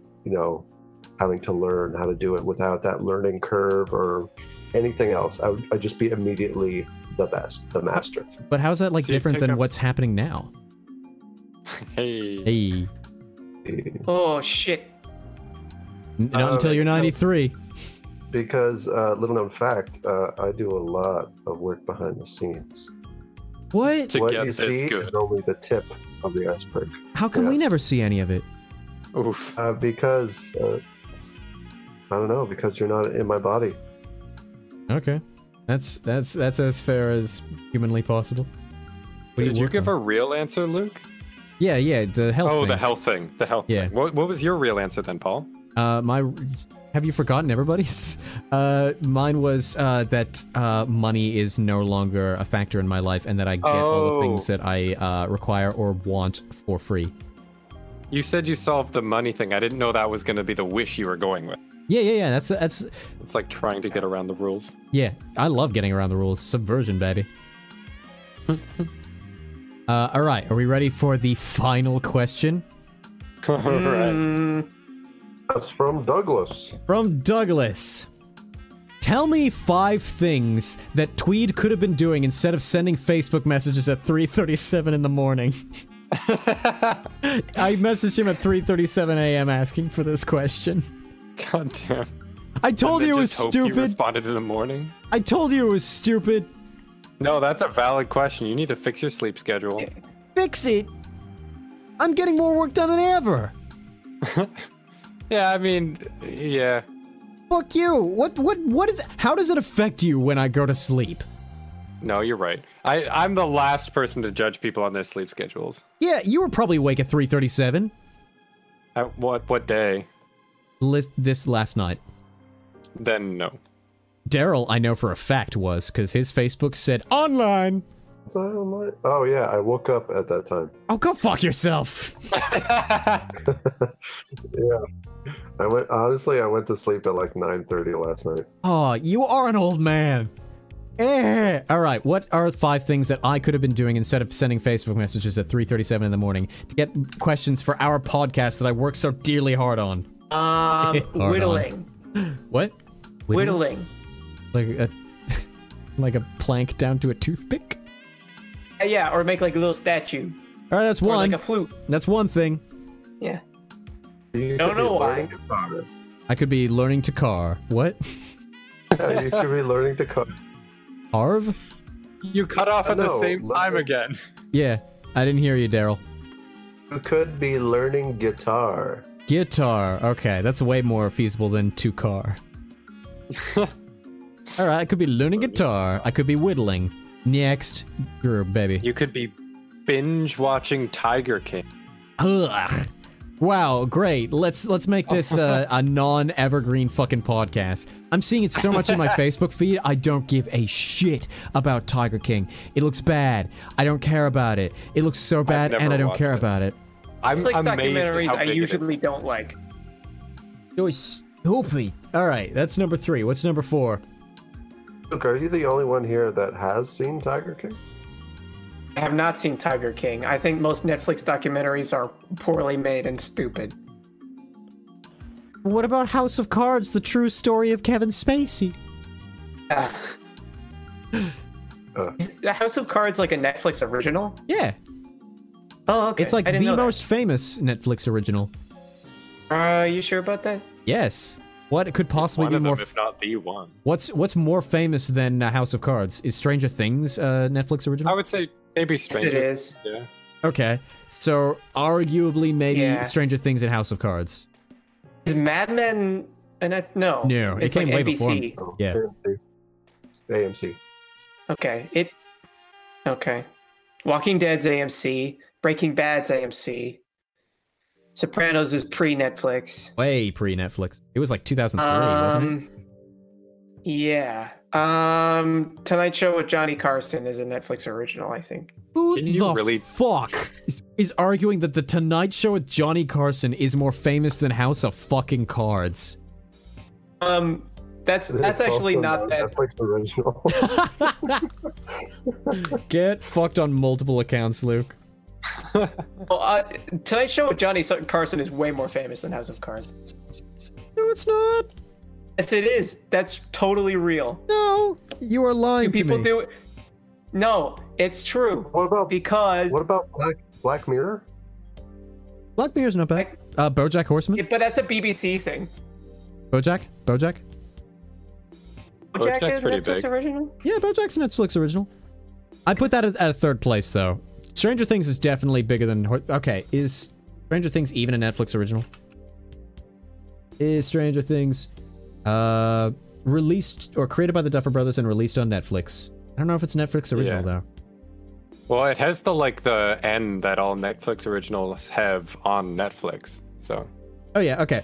D: having to learn how to do it without that learning curve or anything else. I'd just be immediately the best, the master.
C: But how's that like
B: So you
C: different
B: pick
C: than
B: up-
C: what's happening now?
B: Hey.
C: Hey,
E: Oh shit.
C: not until you're 93.
D: Because little known fact, I do a lot of work behind the scenes.
C: What?
B: To
D: What
B: get
D: you
B: this
D: see
B: good.
D: is only the tip of the iceberg.
C: How come we
D: Yes.
C: never see any of it?
B: Oof.
D: Because I don't know. Because you're not in my body.
C: Okay, that's as fair as humanly possible. What do
B: Did you
C: work
B: give
C: on?
B: a real answer, Luke?
C: Yeah, the health.
B: Oh,
C: thing.
B: the health thing. The health
C: Yeah.
B: thing. What was your real answer then, Paul?
C: Have you forgotten everybody's? Mine was that money is no longer a factor in my life, and that I get all the things that I require or want for free.
B: You said you solved the money thing. I didn't know that was going to be the wish you were going with.
C: Yeah. That's
B: It's like trying to get around the rules.
C: yeah. I love getting around the rules. Subversion, baby. All right. Are we ready for the final question?
B: All right.
D: That's from Douglas.
C: From Douglas. Tell me 5 things that Tweed could have been doing instead of sending Facebook messages at 3:37 in the morning. I messaged him at 3:37 a.m. asking for this question.
B: God damn.
C: I told
B: And
C: you
B: then
C: it was
B: just hope you
C: stupid.
B: responded in the morning.
C: I told you it was stupid.
B: No, that's a valid question. You need to fix your sleep schedule.
C: Fix it. I'm getting more work done than ever.
B: Yeah, I mean, yeah.
C: Fuck you. What is? How does it affect you when I go to sleep?
B: No, you're right. I'm the last person to judge people on their sleep schedules.
C: Yeah, you were probably awake at 3:37.
B: At what day?
C: This last night.
B: Then no.
C: Darel, I know for a fact was, because his Facebook said online.
D: So oh yeah, I woke up at that time.
C: Oh, go fuck yourself.
D: Yeah, I went to sleep at like 9:30 last night.
C: Oh, you are an old man. Eh. All right, what are 5 things that I could have been doing instead of sending Facebook messages at 3:37 in the morning to get questions for our podcast that I work so dearly hard on?
E: Whittling.
C: What?
E: Whittling.
C: Like a plank down to a toothpick?
E: Yeah, or make like a little statue.
C: All right, that's
E: Or
C: one.
E: like a flute.
C: That's one thing.
E: Yeah.
D: You
E: Don't
D: could be
E: know why.
D: learning guitar.
C: I could be learning to car. What?
D: Yeah, you could be learning to
C: Harv?
B: You cut off at the
D: No,
B: same time again.
C: Yeah, I didn't hear you, Darel.
D: You could be learning guitar.
C: Guitar. Okay, that's way more feasible than to car. All right, I could be learning guitar. I could be whittling. Next, group, baby.
B: You could be binge watching Tiger King.
C: Ugh. Wow, great. Let's make this a non-evergreen fucking podcast. I'm seeing it so much in my Facebook feed. I don't give a shit about Tiger King. It looks bad. I don't care about it. It looks so bad,
B: never
C: and I don't
B: watched
C: care
B: it.
C: about it.
B: I'm
E: Like
B: amazed at
E: documentaries
B: how
E: I
B: big it is.
E: usually don't like.
C: It was stupid. All right, that's number 3. What's number 4?
D: Luke, are you the only one here that has seen Tiger King?
E: I have not seen Tiger King. I think most Netflix documentaries are poorly made and stupid.
C: What about House of Cards, the true story of Kevin Spacey?
E: Is the House of Cards like a Netflix original?
C: Yeah,
E: Oh, okay.
C: it's like
E: I didn't
C: the
E: know that.
C: most famous Netflix original.
E: You sure about that?
C: Yes. What could possibly
B: One
C: be
B: of
C: more?
B: them, if not the one.
C: What's more famous than House of Cards? Is Stranger Things Netflix
B: I
C: original?
B: would say maybe
E: Yes,
B: Stranger.
E: it is.
B: Yeah.
C: Okay, so arguably maybe
E: Yeah.
C: Stranger Things and House of Cards.
E: Is Mad Men no?
C: No, it
E: it's
C: came
E: like
C: way
E: NBC.
C: before.
D: Oh,
C: Yeah.
D: AMC.
E: Okay. Okay. Walking Dead's AMC. Breaking Bad's AMC. Sopranos is pre-Netflix.
C: Way pre-Netflix. It was like 2003, wasn't it?
E: Yeah. Tonight Show with Johnny Carson is a Netflix original, I think.
C: Who
B: Can you
C: the
B: really-
C: fuck is arguing that the Tonight Show with Johnny Carson is more famous than House of fucking Cards?
E: That's
D: It's
E: actually
D: also
E: not that.
D: Netflix original.
C: Get fucked on multiple accounts, Luke.
E: Well, Tonight Show with Johnny Carson is way more famous than House of Cards.
C: No, it's not.
E: Yes, it is. That's totally real.
C: No, you are lying to me.
E: Do people do it? No, it's true.
D: What about
E: Black
D: Mirror?
C: Black Mirror's not bad. BoJack Horseman.
E: But that's a BBC thing.
C: BoJack.
E: BoJack's
B: BoJack's pretty
E: Netflix
B: big.
E: original?
C: Yeah, BoJack's a Netflix original. I'd put that at a third place, though. Stranger Things is definitely bigger than... Okay, is Stranger Things even a Netflix original? Is Stranger Things released or created by the Duffer Brothers and released on Netflix? I don't know if it's Netflix original, though.
B: Well, it has the N that all Netflix originals have on Netflix, so...
C: Oh, yeah, okay.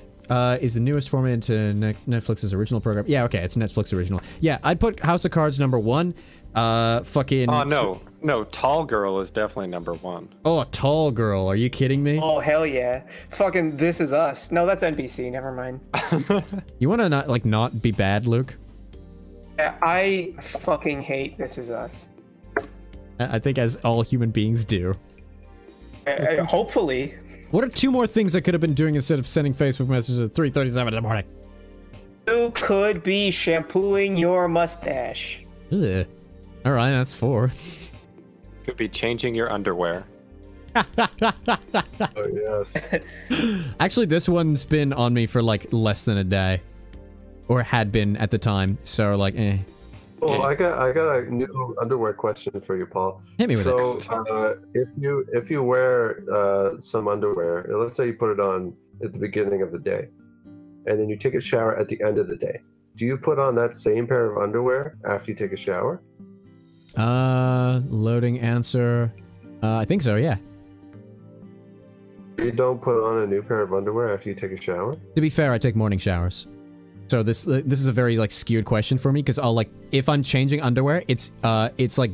C: Is the newest format into Netflix's original program? Yeah, okay, it's Netflix original. Yeah, I'd put House of Cards number 1. Fucking...
B: Oh, no, Tall Girl is definitely number 1.
C: Oh, Tall Girl, are you kidding me?
E: Oh, hell yeah. Fucking This Is Us. No, that's NBC, never mind.
C: You wanna not be bad, Luke?
E: Yeah, I fucking hate This Is Us.
C: I think as all human beings do.
E: Hopefully.
C: What are 2 more things I could have been doing instead of sending Facebook messages at 3:37 in the morning?
E: You could be shampooing your mustache.
C: Ugh. All right, that's 4.
B: Could be changing your underwear.
D: Oh, yes.
C: Actually, this one's been on me for like less than a day, or had been at the time. So like, eh.
D: Oh, I got a new underwear question for you, Paul.
C: Hit me with it.
D: So, if you wear some underwear, let's say you put it on at the beginning of the day, and then you take a shower at the end of the day, do you put on that same pair of underwear after you take a shower?
C: Loading answer. I think so. Yeah.
D: You don't put on a new pair of underwear after you take a shower?
C: To be fair, I take morning showers. So this is a very like skewed question for me because I'll like if I'm changing underwear, it's like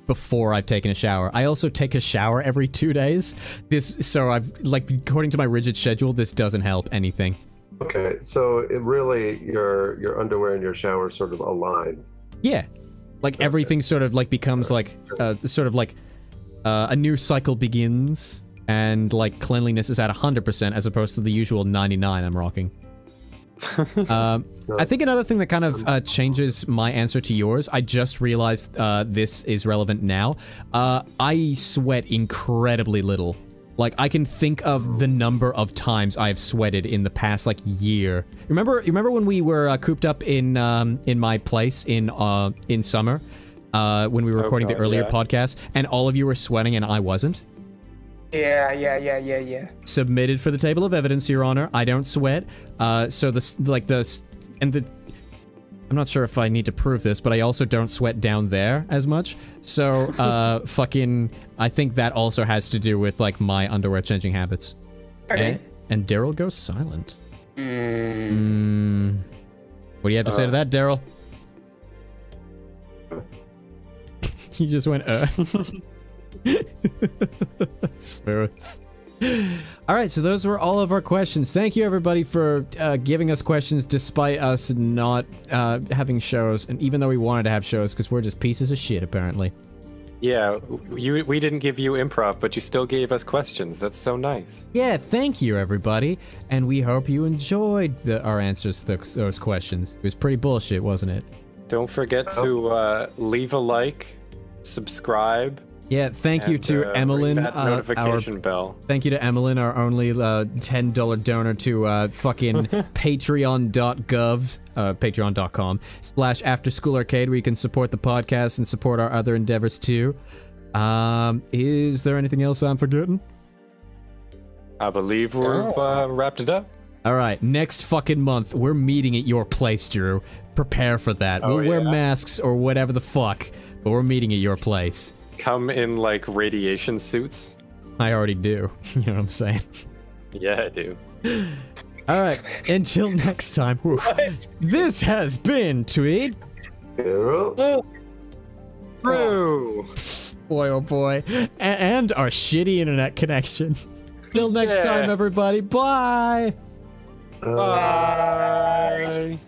C: before I've taken a shower. I also take a shower every 2 days. So I've like according to my rigid schedule, this doesn't help anything.
D: Okay, so it really your underwear and your shower sort of align.
C: Yeah, like everything sort of like becomes like sort of like a new cycle begins and like cleanliness is at 100% as opposed to the usual 99 I'm rocking. I think another thing that kind of changes my answer to yours, I just realized this is relevant now. I sweat incredibly little. Like, I can think of the number of times I've sweated in the past, like, year. Remember when we were cooped up in my place in summer, when we were recording the earlier podcast, and all of you were sweating and I wasn't?
E: Yeah.
C: Submitted for the table of evidence, Your Honor. I don't sweat. So I'm not sure if I need to prove this, but I also don't sweat down there as much. So, I think that also has to do with, like, my underwear changing habits.
E: Okay.
C: And Darel goes silent. What do you have to say to that, Darel? He just went, Smooth. Alright, so those were all of our questions. Thank you, everybody, for giving us questions despite us not having shows, and even though we wanted to have shows, because we're just pieces of shit, apparently.
B: Yeah, we didn't give you improv, but you still gave us questions. That's so nice.
C: Yeah, thank you, everybody, and we hope you enjoyed our answers to those questions. It was pretty bullshit, wasn't it?
B: Don't forget to leave a like, subscribe.
C: Yeah, thank you to Emmeline.
B: That notification bell.
C: Thank you to Emmeline, our only $10 donor to fucking patreon.gov, patreon.com/Afterschool Arcade, where you can support the podcast and support our other endeavors too. Is there anything else I'm forgetting?
B: I believe we've wrapped it up.
C: All right, next fucking month, we're meeting at your place, Drew. Prepare for that. We'll wear masks or whatever the fuck, but we're meeting at your place.
B: Come in like radiation suits.
C: I already do. You know what I'm saying?
B: Yeah, I do.
C: All right. Until next time. This has been Tweed.
B: True.
C: Boy, oh boy. And our shitty internet connection. Till next time, everybody. Bye.
B: Bye.